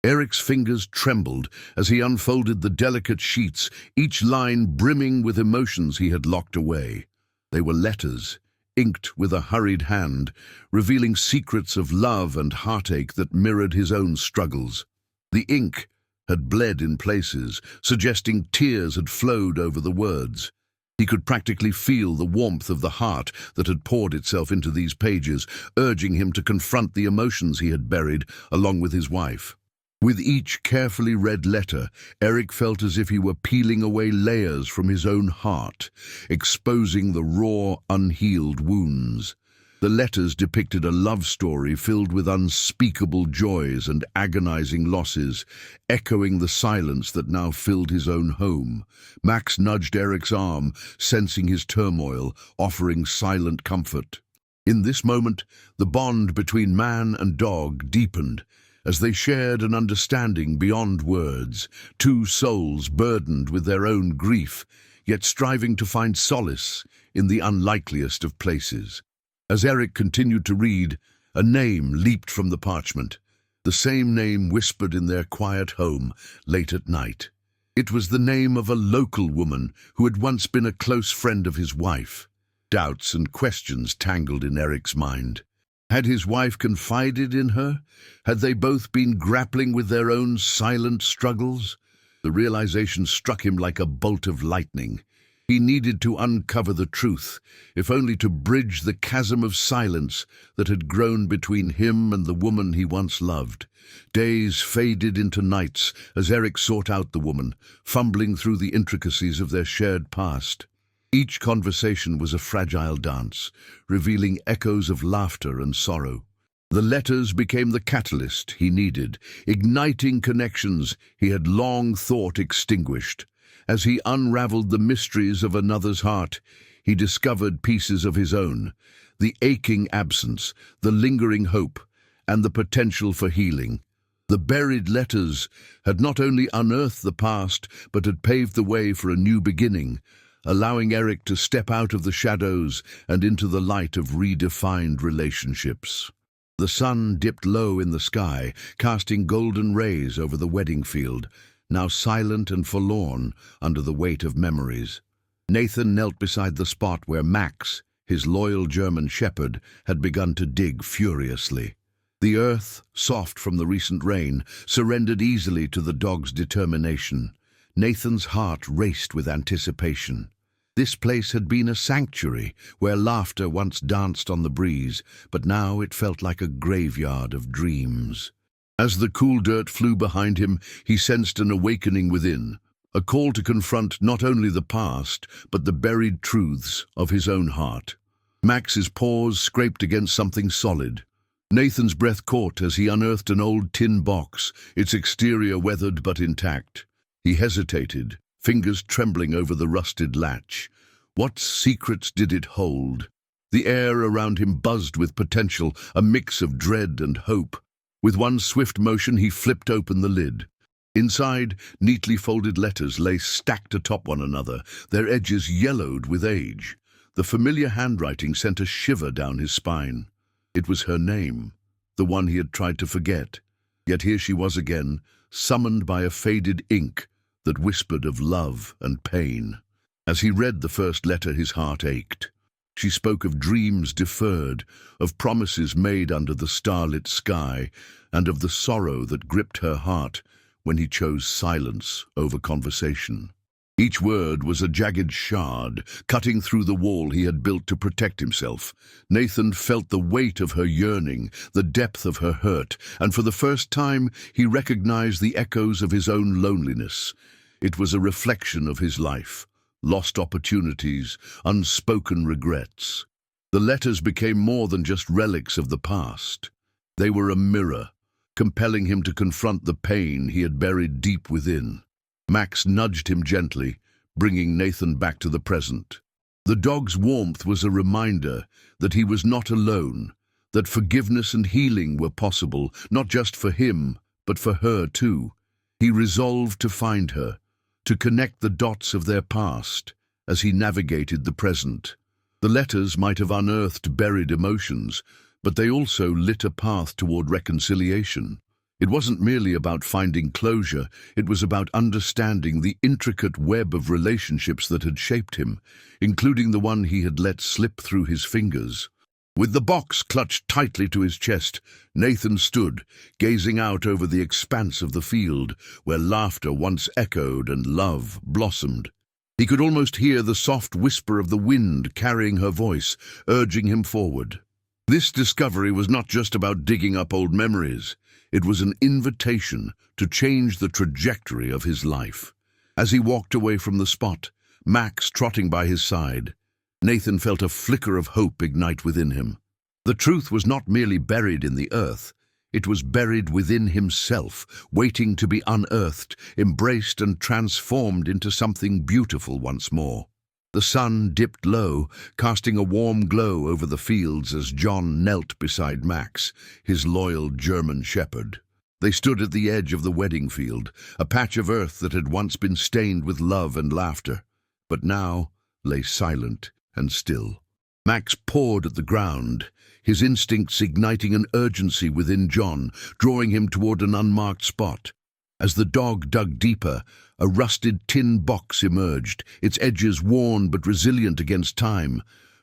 Eric's fingers trembled as he unfolded the delicate sheets, each line brimming with emotions he had locked away. They were letters, inked with a hurried hand, revealing secrets of love and heartache that mirrored his own struggles. The ink had bled in places, suggesting tears had flowed over the words. He could practically feel the warmth of the heart that had poured itself into these pages, urging him to confront the emotions he had buried along with his wife. With each carefully read letter, Eric felt as if he were peeling away layers from his own heart, exposing the raw, unhealed wounds. The letters depicted a love story filled with unspeakable joys and agonizing losses, echoing the silence that now filled his own home. Max nudged Eric's arm, sensing his turmoil, offering silent comfort. In this moment, the bond between man and dog deepened, as they shared an understanding beyond words, two souls burdened with their own grief, yet striving to find solace in the unlikeliest of places. As Eric continued to read, a name leaped from the parchment, the same name whispered in their quiet home late at night. It was the name of a local woman who had once been a close friend of his wife. Doubts and questions tangled in Eric's mind. Had his wife confided in her? Had they both been grappling with their own silent struggles? The realization struck him like a bolt of lightning. He needed to uncover the truth, if only to bridge the chasm of silence that had grown between him and the woman he once loved. Days faded into nights as Eric sought out the woman, fumbling through the intricacies of their shared past. Each conversation was a fragile dance, revealing echoes of laughter and sorrow. The letters became the catalyst he needed, igniting connections he had long thought extinguished. As he unraveled the mysteries of another's heart, he discovered pieces of his own, the aching absence, the lingering hope, and the potential for healing. The buried letters had not only unearthed the past, but had paved the way for a new beginning, allowing Eric to step out of the shadows and into the light of redefined relationships. The sun dipped low in the sky, casting golden rays over the wedding field, now silent and forlorn under the weight of memories. Nathan knelt beside the spot where Max, his loyal German shepherd, had begun to dig furiously. The earth, soft from the recent rain, surrendered easily to the dog's determination. Nathan's heart raced with anticipation. This place had been a sanctuary where laughter once danced on the breeze, but now it felt like a graveyard of dreams. As the cool dirt flew behind him, he sensed an awakening within, a call to confront not only the past, but the buried truths of his own heart. Max's paws scraped against something solid. Nathan's breath caught as he unearthed an old tin box, its exterior weathered but intact. He hesitated, fingers trembling over the rusted latch. What secrets did it hold? The air around him buzzed with potential, a mix of dread and hope. With one swift motion, he flipped open the lid. Inside, neatly folded letters lay stacked atop one another, their edges yellowed with age. The familiar handwriting sent a shiver down his spine. It was her name, the one he had tried to forget. Yet here she was again, summoned by a faded ink that whispered of love and pain. As he read the first letter, his heart ached. She spoke of dreams deferred, of promises made under the starlit sky, and of the sorrow that gripped her heart when he chose silence over conversation. Each word was a jagged shard, cutting through the wall he had built to protect himself. Nathan felt the weight of her yearning, the depth of her hurt, and for the first time he recognized the echoes of his own loneliness. It was a reflection of his life. Lost opportunities, unspoken regrets. The letters became more than just relics of the past. They were a mirror, compelling him to confront the pain he had buried deep within. Max nudged him gently, bringing Nathan back to the present. The dog's warmth was a reminder that he was not alone, that forgiveness and healing were possible, not just for him, but for her too. He resolved to find her, to connect the dots of their past as he navigated the present. The letters might have unearthed buried emotions, but they also lit a path toward reconciliation. It wasn't merely about finding closure, it was about understanding the intricate web of relationships that had shaped him, including the one he had let slip through his fingers. With the box clutched tightly to his chest, Nathan stood, gazing out over the expanse of the field, where laughter once echoed and love blossomed. He could almost hear the soft whisper of the wind carrying her voice, urging him forward. This discovery was not just about digging up old memories. It was an invitation to change the trajectory of his life. As he walked away from the spot, Max trotting by his side, Nathan felt a flicker of hope ignite within him. The truth was not merely buried in the earth, it was buried within himself, waiting to be unearthed, embraced and transformed into something beautiful once more. The sun dipped low, casting a warm glow over the fields as John knelt beside Max, his loyal German shepherd. They stood at the edge of the wedding field, a patch of earth that had once been stained with love and laughter, but now lay silent and still. Max pawed at the ground, his instincts igniting an urgency within John, drawing him toward an unmarked spot. As the dog dug deeper, a rusted tin box emerged, its edges worn but resilient against time.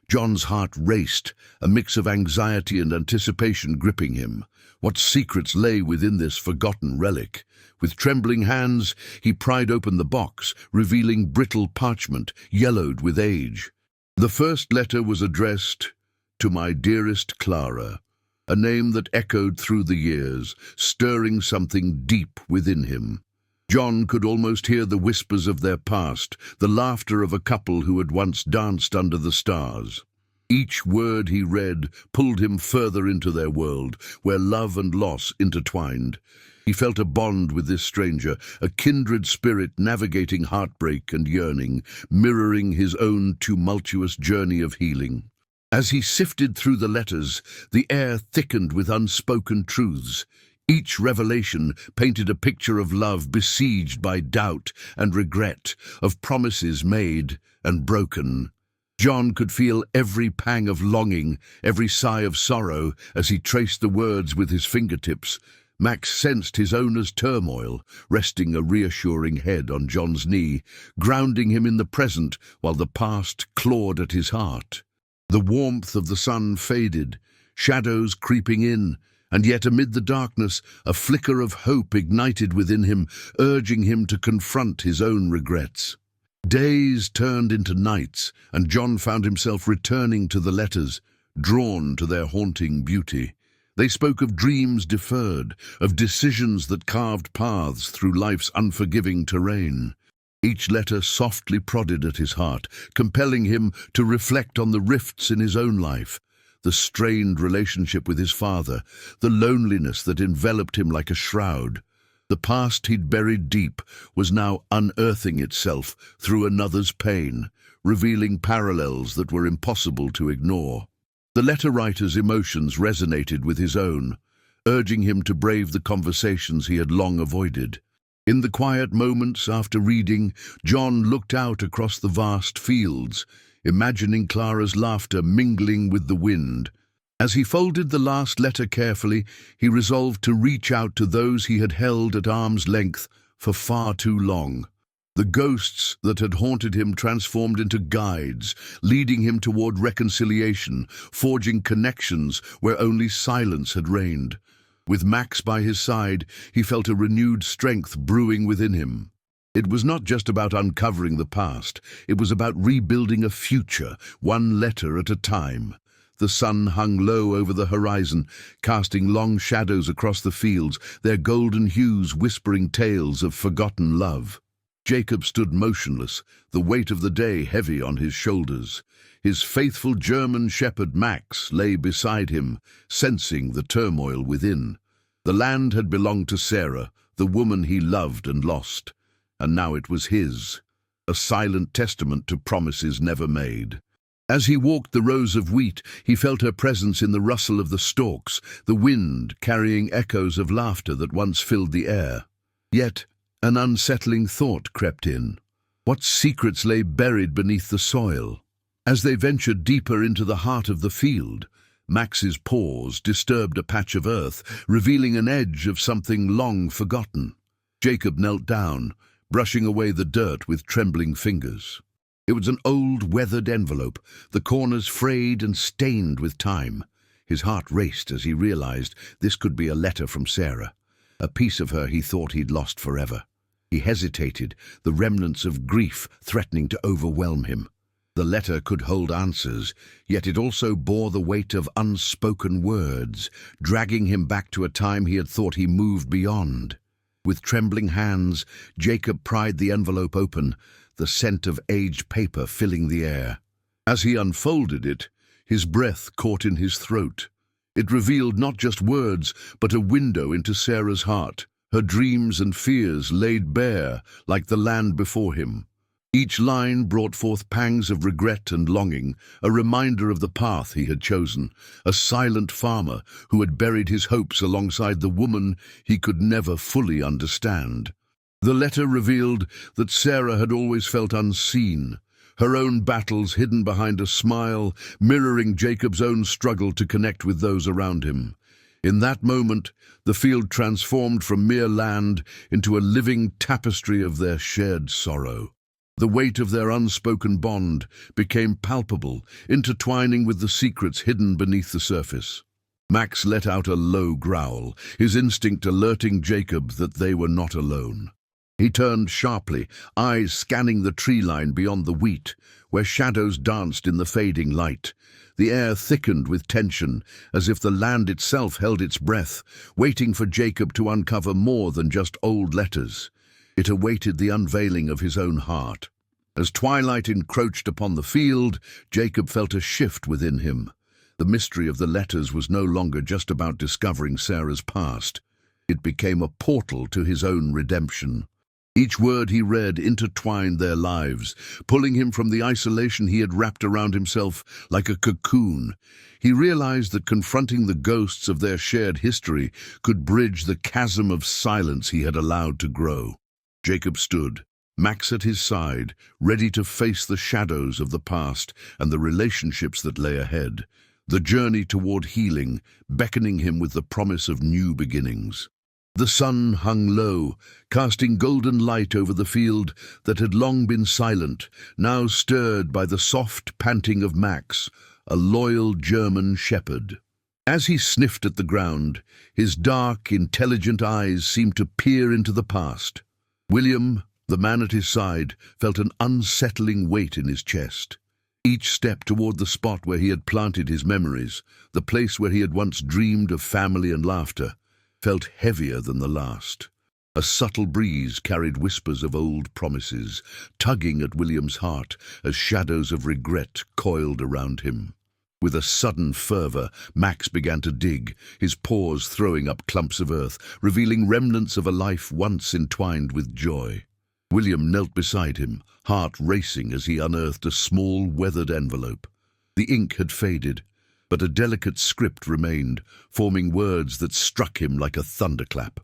John's heart raced, a mix of anxiety and anticipation gripping him. What secrets lay within this forgotten relic? With trembling hands, he pried open the box, revealing brittle parchment, yellowed with age. The first letter was addressed to my dearest Clara, a name that echoed through the years, stirring something deep within him. John could almost hear the whispers of their past, the laughter of a couple who had once danced under the stars. Each word he read pulled him further into their world, where love and loss intertwined. He felt a bond with this stranger, a kindred spirit navigating heartbreak and yearning, mirroring his own tumultuous journey of healing. As he sifted through the letters, the air thickened with unspoken truths. Each revelation painted a picture of love besieged by doubt and regret, of promises made and broken. John could feel every pang of longing, every sigh of sorrow as he traced the words with his fingertips. Max sensed his owner's turmoil, resting a reassuring head on John's knee, grounding him in the present while the past clawed at his heart. The warmth of the sun faded, shadows creeping in, and yet amid the darkness a flicker of hope ignited within him, urging him to confront his own regrets. Days turned into nights, and John found himself returning to the letters, drawn to their haunting beauty. They spoke of dreams deferred, of decisions that carved paths through life's unforgiving terrain. Each letter softly prodded at his heart, compelling him to reflect on the rifts in his own life, the strained relationship with his father, the loneliness that enveloped him like a shroud. The past he'd buried deep was now unearthing itself through another's pain, revealing parallels that were impossible to ignore. The letter writer's emotions resonated with his own, urging him to brave the conversations he had long avoided. In the quiet moments after reading, John looked out across the vast fields, imagining Clara's laughter mingling with the wind. As he folded the last letter carefully, he resolved to reach out to those he had held at arm's length for far too long. The ghosts that had haunted him transformed into guides, leading him toward reconciliation, forging connections where only silence had reigned. With Max by his side, he felt a renewed strength brewing within him. It was not just about uncovering the past, it was about rebuilding a future, one letter at a time. The sun hung low over the horizon, casting long shadows across the fields, their golden hues whispering tales of forgotten love. Jacob stood motionless, the weight of the day heavy on his shoulders. His faithful German shepherd Max lay beside him, sensing the turmoil within. The land had belonged to Sarah, the woman he loved and lost, and now it was his, a silent testament to promises never made. As he walked the rows of wheat, he felt her presence in the rustle of the stalks, the wind carrying echoes of laughter that once filled the air. Yet, an unsettling thought crept in. What secrets lay buried beneath the soil? As they ventured deeper into the heart of the field, Max's paws disturbed a patch of earth, revealing an edge of something long forgotten. Jacob knelt down, brushing away the dirt with trembling fingers. It was an old, weathered envelope, the corners frayed and stained with time. His heart raced as he realized this could be a letter from Sarah, a piece of her he thought he'd lost forever. He hesitated, the remnants of grief threatening to overwhelm him. The letter could hold answers, yet it also bore the weight of unspoken words, dragging him back to a time he had thought he moved beyond. With trembling hands, Jacob pried the envelope open, the scent of aged paper filling the air. As he unfolded it, his breath caught in his throat. It revealed not just words, but a window into Sarah's heart, her dreams and fears laid bare like the land before him. Each line brought forth pangs of regret and longing, a reminder of the path he had chosen, a silent farmer who had buried his hopes alongside the woman he could never fully understand. The letter revealed that Sarah had always felt unseen, her own battles hidden behind a smile, mirroring Jacob's own struggle to connect with those around him. In that moment, the field transformed from mere land into a living tapestry of their shared sorrow. The weight of their unspoken bond became palpable, intertwining with the secrets hidden beneath the surface. Max let out a low growl, his instinct alerting Jacob that they were not alone. He turned sharply, eyes scanning the tree line beyond the wheat, where shadows danced in the fading light. The air thickened with tension, as if the land itself held its breath, waiting for Jacob to uncover more than just old letters. It awaited the unveiling of his own heart. As twilight encroached upon the field, Jacob felt a shift within him. The mystery of the letters was no longer just about discovering Sarah's past. It became a portal to his own redemption. Each word he read intertwined their lives, pulling him from the isolation he had wrapped around himself like a cocoon. He realized that confronting the ghosts of their shared history could bridge the chasm of silence he had allowed to grow. Jacob stood, Max at his side, ready to face the shadows of the past and the relationships that lay ahead, the journey toward healing, beckoning him with the promise of new beginnings. The sun hung low, casting golden light over the field that had long been silent, now stirred by the soft panting of Max, a loyal German shepherd. As he sniffed at the ground, his dark, intelligent eyes seemed to peer into the past. William, the man at his side, felt an unsettling weight in his chest. Each step toward the spot where he had planted his memories, the place where he had once dreamed of family and laughter, felt heavier than the last. A subtle breeze carried whispers of old promises, tugging at William's heart as shadows of regret coiled around him. With a sudden fervor, Max began to dig, his paws throwing up clumps of earth, revealing remnants of a life once entwined with joy. William knelt beside him, heart racing as he unearthed a small, weathered envelope. The ink had faded, but a delicate script remained, forming words that struck him like a thunderclap.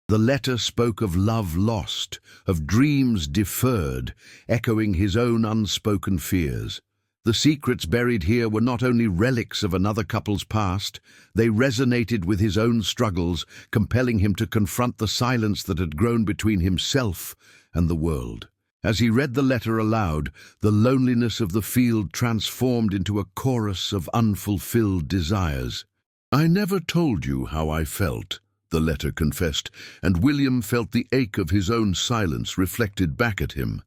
The letter spoke of love lost, of dreams deferred, echoing his own unspoken fears. The secrets buried here were not only relics of another couple's past, they resonated with his own struggles, compelling him to confront the silence that had grown between himself and the world. As he read the letter aloud, the loneliness of the field transformed into a chorus of unfulfilled desires. "I never told you how I felt," the letter confessed, and William felt the ache of his own silence reflected back at him.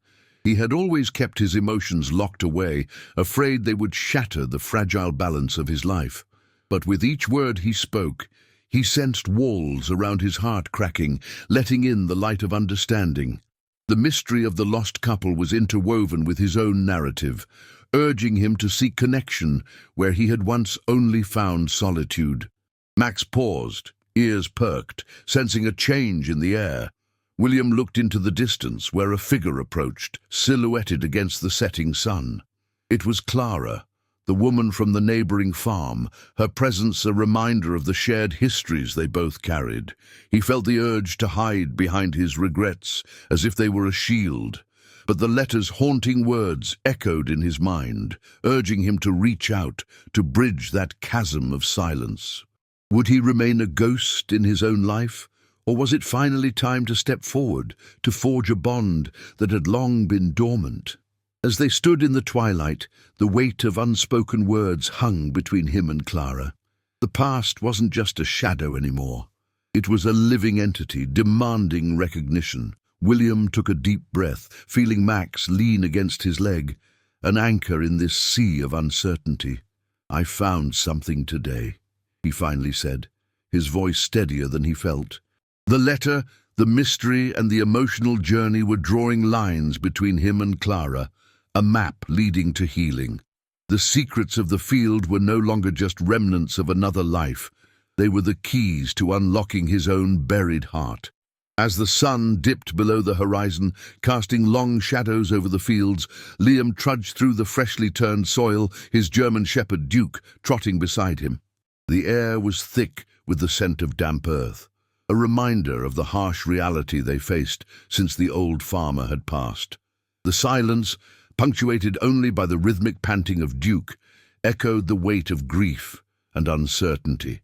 He had always kept his emotions locked away, afraid they would shatter the fragile balance of his life. But with each word he spoke, he sensed walls around his heart cracking, letting in the light of understanding. The mystery of the lost couple was interwoven with his own narrative, urging him to seek connection where he had once only found solitude. Max paused, ears perked, sensing a change in the air. William looked into the distance where a figure approached, silhouetted against the setting sun. It was Clara, the woman from the neighboring farm, her presence a reminder of the shared histories they both carried. He felt the urge to hide behind his regrets, as if they were a shield. But the letter's haunting words echoed in his mind, urging him to reach out, to bridge that chasm of silence. Would he remain a ghost in his own life? Or was it finally time to step forward, to forge a bond that had long been dormant? As they stood in the twilight, the weight of unspoken words hung between him and Clara. The past wasn't just a shadow anymore. It was a living entity, demanding recognition. William took a deep breath, feeling Max lean against his leg, an anchor in this sea of uncertainty. "I found something today," he finally said, his voice steadier than he felt. The letter, the mystery, and the emotional journey were drawing lines between him and Clara, a map leading to healing. The secrets of the field were no longer just remnants of another life. They were the keys to unlocking his own buried heart. As the sun dipped below the horizon, casting long shadows over the fields, Liam trudged through the freshly turned soil, his German shepherd Duke trotting beside him. The air was thick with the scent of damp earth, a reminder of the harsh reality they faced since the old farmer had passed. The silence, punctuated only by the rhythmic panting of Duke, echoed the weight of grief and uncertainty.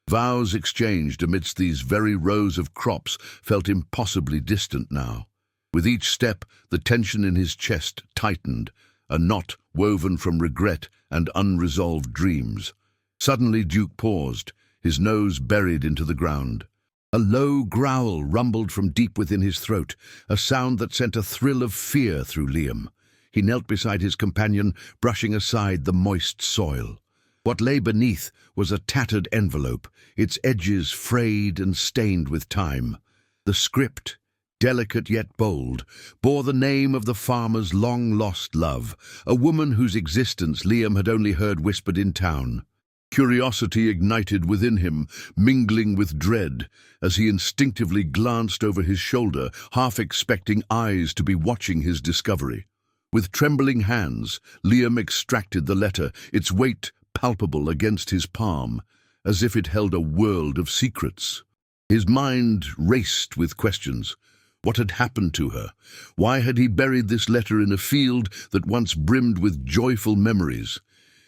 Vows exchanged amidst these very rows of crops felt impossibly distant now. With each step, the tension in his chest tightened, a knot woven from regret and unresolved dreams. Suddenly Duke paused, his nose buried into the ground. A low growl rumbled from deep within his throat, a sound that sent a thrill of fear through Liam. He knelt beside his companion, brushing aside the moist soil. What lay beneath was a tattered envelope, its edges frayed and stained with time. The script, delicate yet bold, bore the name of the farmer's long-lost love, a woman whose existence Liam had only heard whispered in town. Curiosity ignited within him, mingling with dread, as he instinctively glanced over his shoulder, half expecting eyes to be watching his discovery. With trembling hands, Liam extracted the letter, its weight palpable against his palm, as if it held a world of secrets. His mind raced with questions. What had happened to her? Why had he buried this letter in a field that once brimmed with joyful memories?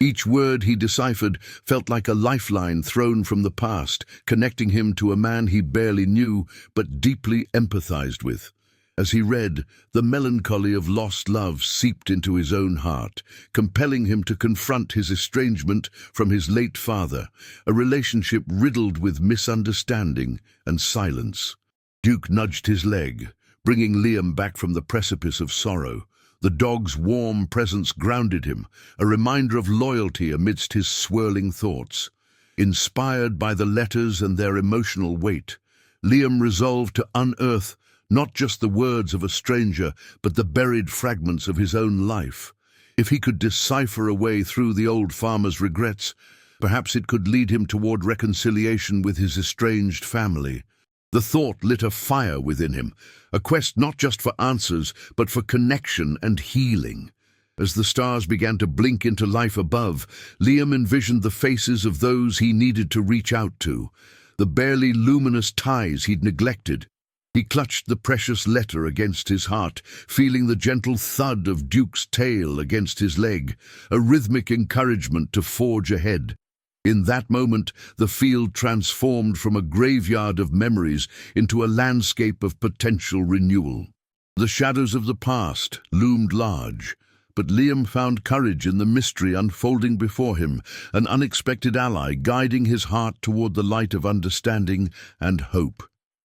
Each word he deciphered felt like a lifeline thrown from the past, connecting him to a man he barely knew but deeply empathized with. As he read, the melancholy of lost love seeped into his own heart, compelling him to confront his estrangement from his late father, a relationship riddled with misunderstanding and silence. Duke nudged his leg, bringing Liam back from the precipice of sorrow. The dog's warm presence grounded him, a reminder of loyalty amidst his swirling thoughts. Inspired by the letters and their emotional weight, Liam resolved to unearth not just the words of a stranger, but the buried fragments of his own life. If he could decipher a way through the old farmer's regrets, perhaps it could lead him toward reconciliation with his estranged family. The thought lit a fire within him, a quest not just for answers, but for connection and healing. As the stars began to blink into life above, Liam envisioned the faces of those he needed to reach out to, the barely luminous ties he'd neglected. He clutched the precious letter against his heart, feeling the gentle thud of Duke's tail against his leg, a rhythmic encouragement to forge ahead. In that moment, the field transformed from a graveyard of memories into a landscape of potential renewal. The shadows of the past loomed large, but Liam found courage in the mystery unfolding before him, an unexpected ally guiding his heart toward the light of understanding and hope.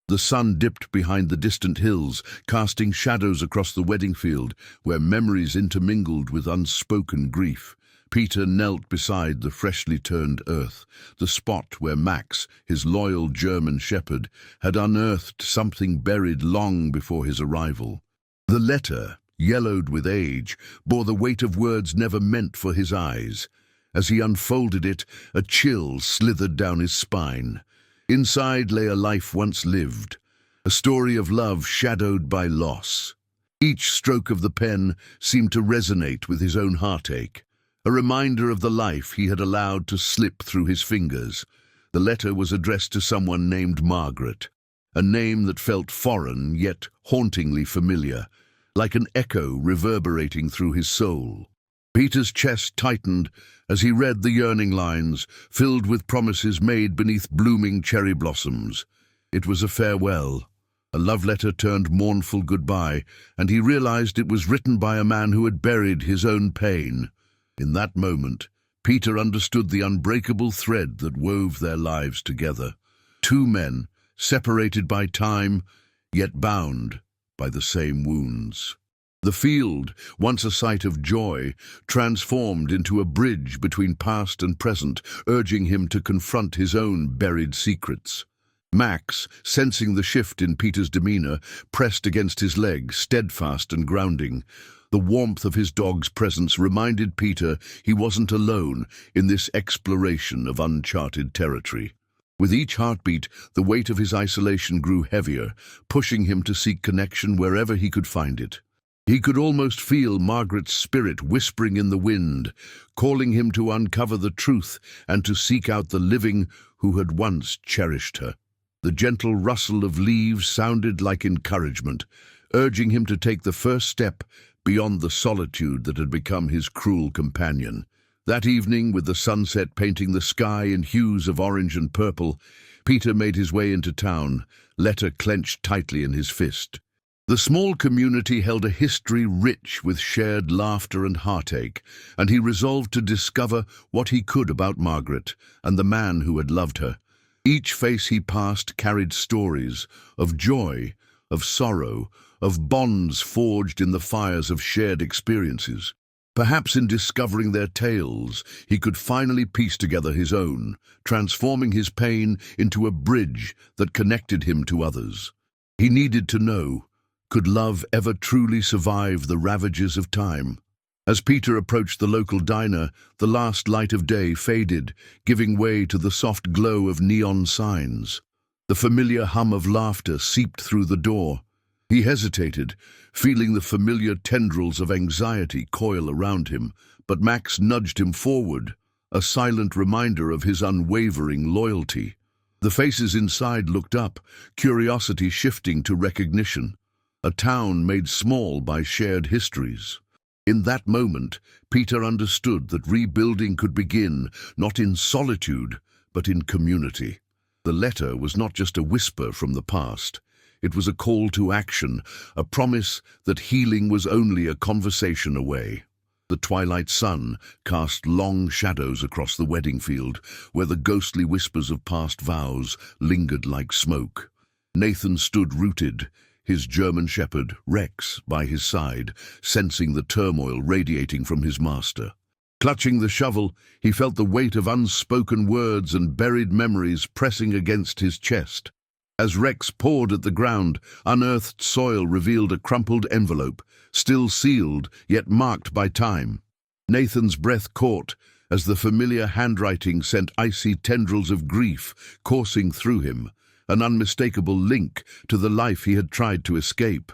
The sun dipped behind the distant hills, casting shadows across the wedding field, where memories intermingled with unspoken grief. Peter knelt beside the freshly turned earth, the spot where Max, his loyal German shepherd, had unearthed something buried long before his arrival. The letter, yellowed with age, bore the weight of words never meant for his eyes. As he unfolded it, a chill slithered down his spine. Inside lay a life once lived, a story of love shadowed by loss. Each stroke of the pen seemed to resonate with his own heartache, a reminder of the life he had allowed to slip through his fingers. The letter was addressed to someone named Margaret, a name that felt foreign yet hauntingly familiar, like an echo reverberating through his soul. Peter's chest tightened as he read the yearning lines, filled with promises made beneath blooming cherry blossoms. It was a farewell, a love letter turned mournful goodbye, and he realized it was written by a man who had buried his own pain. In that moment, Peter understood the unbreakable thread that wove their lives together. Two men, separated by time, yet bound by the same wounds. The field, once a site of joy, transformed into a bridge between past and present, urging him to confront his own buried secrets. Max, sensing the shift in Peter's demeanor, pressed against his leg, steadfast and grounding. The warmth of his dog's presence reminded Peter he wasn't alone in this exploration of uncharted territory. With each heartbeat, the weight of his isolation grew heavier, pushing him to seek connection wherever he could find it. He could almost feel Margaret's spirit whispering in the wind, calling him to uncover the truth and to seek out the living who had once cherished her. The gentle rustle of leaves sounded like encouragement, urging him to take the first step beyond the solitude that had become his cruel companion. That evening, with the sunset painting the sky in hues of orange and purple, Peter made his way into town, letter clenched tightly in his fist. The small community held a history rich with shared laughter and heartache, and he resolved to discover what he could about Margaret and the man who had loved her. Each face he passed carried stories of joy, of sorrow, of bonds forged in the fires of shared experiences. Perhaps in discovering their tales, he could finally piece together his own, transforming his pain into a bridge that connected him to others. He needed to know, could love ever truly survive the ravages of time? As Peter approached the local diner, the last light of day faded, giving way to the soft glow of neon signs. The familiar hum of laughter seeped through the door. He hesitated, feeling the familiar tendrils of anxiety coil around him, but Max nudged him forward, a silent reminder of his unwavering loyalty. The faces inside looked up, curiosity shifting to recognition. A town made small by shared histories. In that moment, Peter understood that rebuilding could begin not in solitude, but in community. The letter was not just a whisper from the past. It was a call to action, a promise that healing was only a conversation away. The twilight sun cast long shadows across the wedding field, where the ghostly whispers of past vows lingered like smoke. Nathan stood rooted, his German shepherd, Rex, by his side, sensing the turmoil radiating from his master. Clutching the shovel, he felt the weight of unspoken words and buried memories pressing against his chest. As Rex pawed at the ground, unearthed soil revealed a crumpled envelope, still sealed, yet marked by time. Nathan's breath caught as the familiar handwriting sent icy tendrils of grief coursing through him, an unmistakable link to the life he had tried to escape.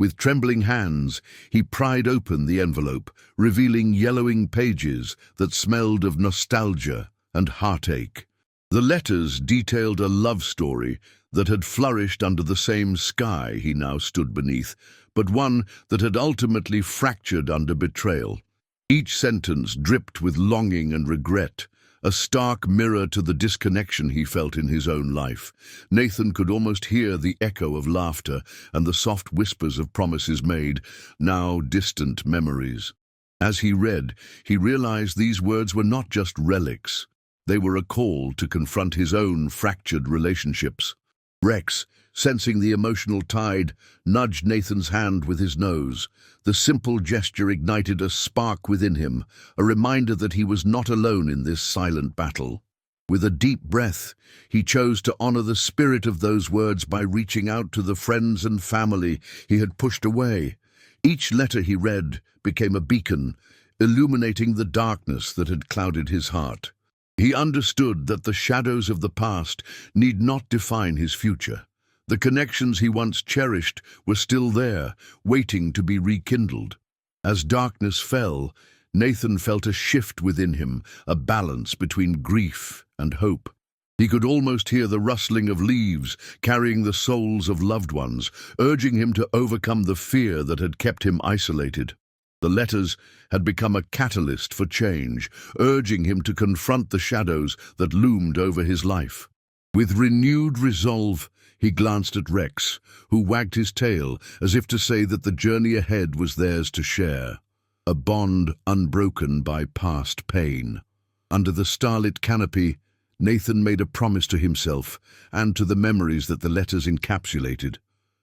With trembling hands, he pried open the envelope, revealing yellowing pages that smelled of nostalgia and heartache. The letters detailed a love story that had flourished under the same sky he now stood beneath, but one that had ultimately fractured under betrayal. Each sentence dripped with longing and regret, a stark mirror to the disconnection he felt in his own life. Nathan could almost hear the echo of laughter and the soft whispers of promises made, now distant memories. As he read, he realized these words were not just relics. They were a call to confront his own fractured relationships. Rex, sensing the emotional tide, nudged Nathan's hand with his nose. The simple gesture ignited a spark within him, a reminder that he was not alone in this silent battle. With a deep breath, he chose to honor the spirit of those words by reaching out to the friends and family he had pushed away. Each letter he read became a beacon, illuminating the darkness that had clouded his heart. He understood that the shadows of the past need not define his future. The connections he once cherished were still there, waiting to be rekindled. As darkness fell, Nathan felt a shift within him, a balance between grief and hope. He could almost hear the rustling of leaves, carrying the souls of loved ones, urging him to overcome the fear that had kept him isolated. The letters had become a catalyst for change, urging him to confront the shadows that loomed over his life. With renewed resolve, he glanced at Rex, who wagged his tail as if to say that the journey ahead was theirs to share, a bond unbroken by past pain. Under the starlit canopy, Nathan made a promise to himself and to the memories that the letters encapsulated.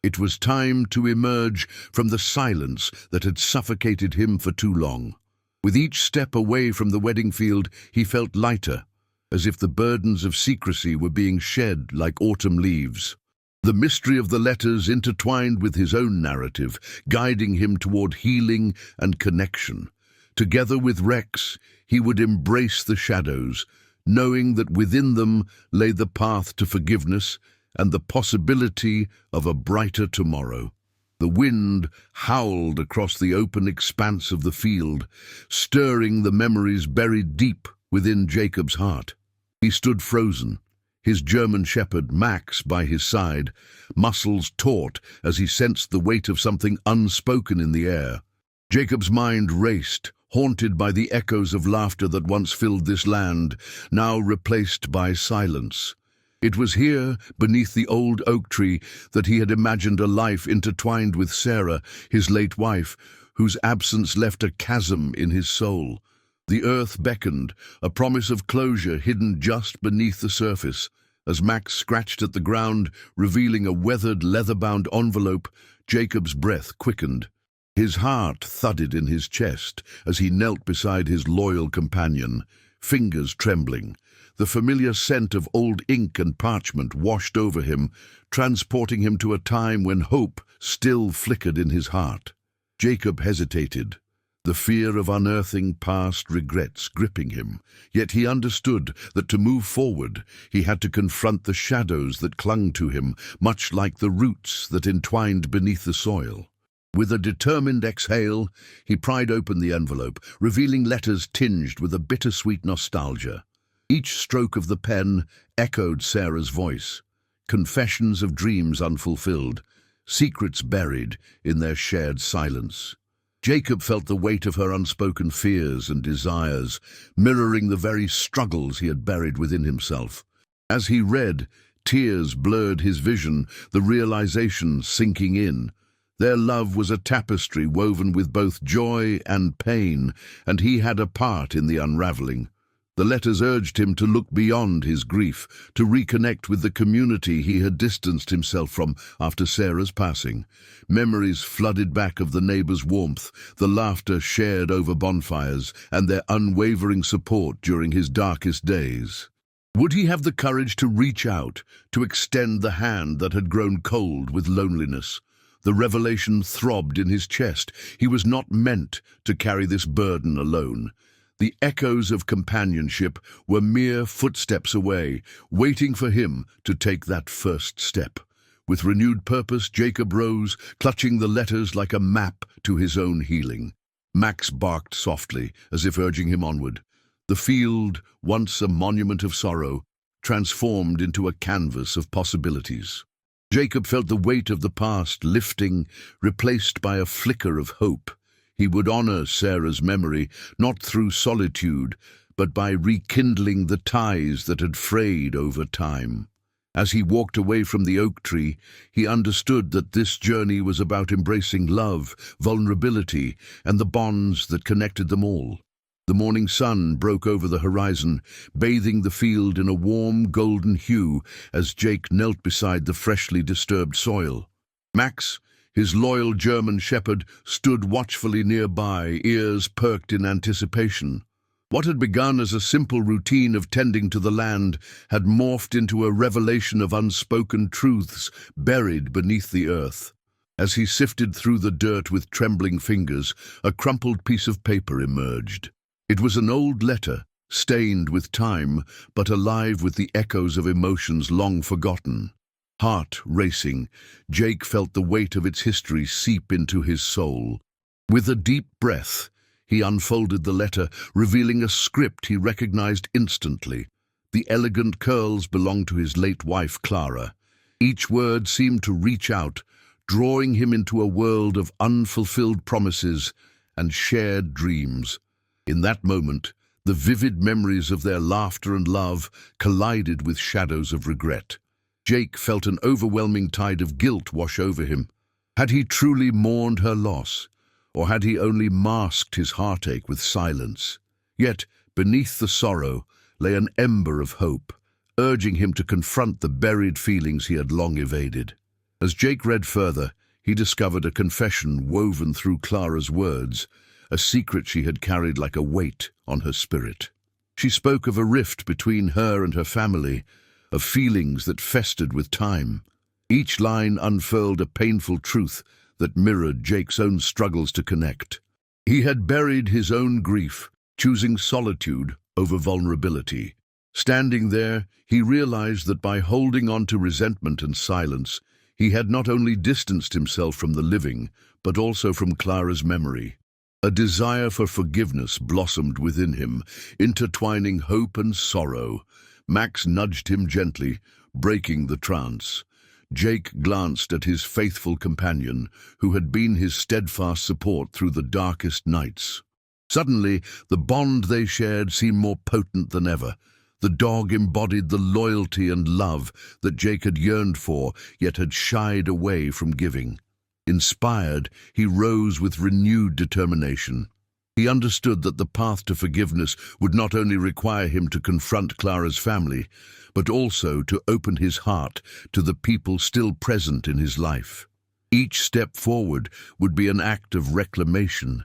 It was time to emerge from the silence that had suffocated him for too long. With each step away from the wedding field, he felt lighter, as if the burdens of secrecy were being shed like autumn leaves. The mystery of the letters intertwined with his own narrative, guiding him toward healing and connection. Together with Rex, he would embrace the shadows, knowing that within them lay the path to forgiveness and the possibility of a brighter tomorrow. The wind howled across the open expanse of the field, stirring the memories buried deep within Jacob's heart. He stood frozen, his German shepherd, Max, by his side, muscles taut as he sensed the weight of something unspoken in the air. Jacob's mind raced, haunted by the echoes of laughter that once filled this land, now replaced by silence. It was here, beneath the old oak tree, that he had imagined a life intertwined with Sarah, his late wife, whose absence left a chasm in his soul. The earth beckoned, a promise of closure hidden just beneath the surface. As Max scratched at the ground, revealing a weathered, leather-bound envelope, Jacob's breath quickened. His heart thudded in his chest as he knelt beside his loyal companion, fingers trembling. The familiar scent of old ink and parchment washed over him, transporting him to a time when hope still flickered in his heart. Jacob hesitated, the fear of unearthing past regrets gripping him. Yet he understood that to move forward, he had to confront the shadows that clung to him, much like the roots that entwined beneath the soil. With a determined exhale, he pried open the envelope, revealing letters tinged with a bittersweet nostalgia. Each stroke of the pen echoed Sarah's voice, confessions of dreams unfulfilled, secrets buried in their shared silence. Jacob felt the weight of her unspoken fears and desires, mirroring the very struggles he had buried within himself. As he read, tears blurred his vision, the realization sinking in. Their love was a tapestry woven with both joy and pain, and he had a part in the unraveling. The letters urged him to look beyond his grief, to reconnect with the community he had distanced himself from after Sarah's passing. Memories flooded back of the neighbors' warmth, the laughter shared over bonfires, and their unwavering support during his darkest days. Would he have the courage to reach out, to extend the hand that had grown cold with loneliness? The revelation throbbed in his chest. He was not meant to carry this burden alone. The echoes of companionship were mere footsteps away, waiting for him to take that first step. With renewed purpose, Jacob rose, clutching the letters like a map to his own healing. Max barked softly, as if urging him onward. The field, once a monument of sorrow, transformed into a canvas of possibilities. Jacob felt the weight of the past lifting, replaced by a flicker of hope. He would honor Sarah's memory, not through solitude, but by rekindling the ties that had frayed over time. As he walked away from the oak tree, he understood that this journey was about embracing love, vulnerability, and the bonds that connected them all. The morning sun broke over the horizon, bathing the field in a warm golden hue as Jake knelt beside the freshly disturbed soil. Max, his loyal German shepherd, stood watchfully nearby, ears perked in anticipation. What had begun as a simple routine of tending to the land had morphed into a revelation of unspoken truths buried beneath the earth. As he sifted through the dirt with trembling fingers, a crumpled piece of paper emerged. It was an old letter, stained with time, but alive with the echoes of emotions long forgotten. Heart racing, Jake felt the weight of its history seep into his soul. With a deep breath, he unfolded the letter, revealing a script he recognized instantly. The elegant curls belonged to his late wife, Clara. Each word seemed to reach out, drawing him into a world of unfulfilled promises and shared dreams. In that moment, the vivid memories of their laughter and love collided with shadows of regret. Jake felt an overwhelming tide of guilt wash over him. Had he truly mourned her loss? Or had he only masked his heartache with silence? Yet, beneath the sorrow, lay an ember of hope, urging him to confront the buried feelings he had long evaded. As Jake read further, he discovered a confession woven through Clara's words, a secret she had carried like a weight on her spirit. She spoke of a rift between her and her family, of feelings that festered with time. Each line unfurled a painful truth that mirrored Jake's own struggles to connect. He had buried his own grief, choosing solitude over vulnerability. Standing there, he realized that by holding on to resentment and silence, he had not only distanced himself from the living, but also from Clara's memory. A desire for forgiveness blossomed within him, intertwining hope and sorrow. Max nudged him gently, breaking the trance. Jake glanced at his faithful companion, who had been his steadfast support through the darkest nights. Suddenly, the bond they shared seemed more potent than ever. The dog embodied the loyalty and love that Jake had yearned for, yet had shied away from giving. Inspired, he rose with renewed determination. He understood that the path to forgiveness would not only require him to confront Clara's family, but also to open his heart to the people still present in his life. Each step forward would be an act of reclamation,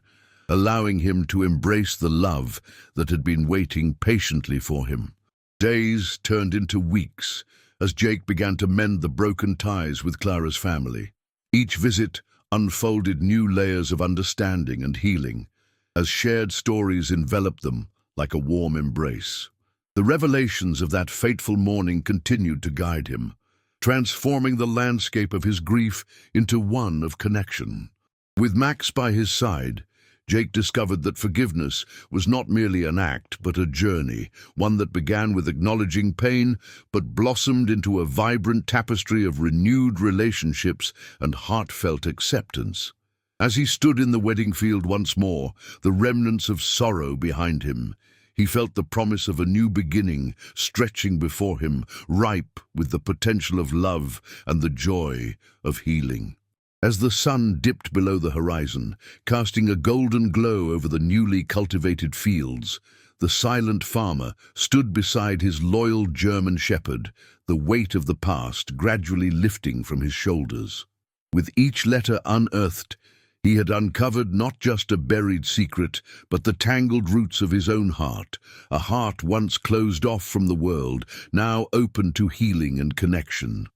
allowing him to embrace the love that had been waiting patiently for him. Days turned into weeks as Jake began to mend the broken ties with Clara's family. Each visit unfolded new layers of understanding and healing, as shared stories enveloped them like a warm embrace. The revelations of that fateful morning continued to guide him, transforming the landscape of his grief into one of connection. With Max by his side, Jake discovered that forgiveness was not merely an act, but a journey, one that began with acknowledging pain, but blossomed into a vibrant tapestry of renewed relationships and heartfelt acceptance. As he stood in the wedding field once more, the remnants of sorrow behind him, he felt the promise of a new beginning stretching before him, ripe with the potential of love and the joy of healing. As the sun dipped below the horizon, casting a golden glow over the newly cultivated fields, the silent farmer stood beside his loyal German shepherd, the weight of the past gradually lifting from his shoulders. With each letter unearthed, he had uncovered not just a buried secret, but the tangled roots of his own heart, a heart once closed off from the world, now open to healing and connection.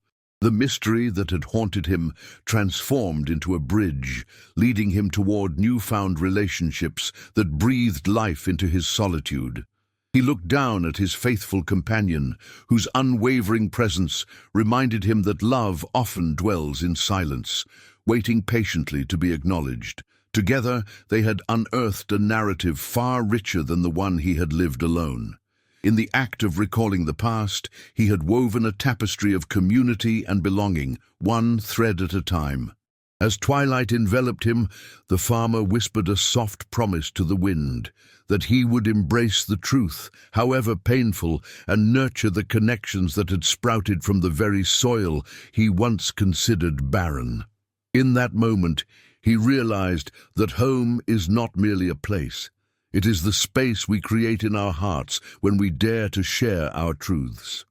The mystery that had haunted him transformed into a bridge, leading him toward newfound relationships that breathed life into his solitude. He looked down at his faithful companion, whose unwavering presence reminded him that love often dwells in silence, waiting patiently to be acknowledged. Together, they had unearthed a narrative far richer than the one he had lived alone. In the act of recalling the past, he had woven a tapestry of community and belonging, one thread at a time. As twilight enveloped him, the farmer whispered a soft promise to the wind, that he would embrace the truth, however painful, and nurture the connections that had sprouted from the very soil he once considered barren. In that moment, he realized that home is not merely a place. It is the space we create in our hearts when we dare to share our truths.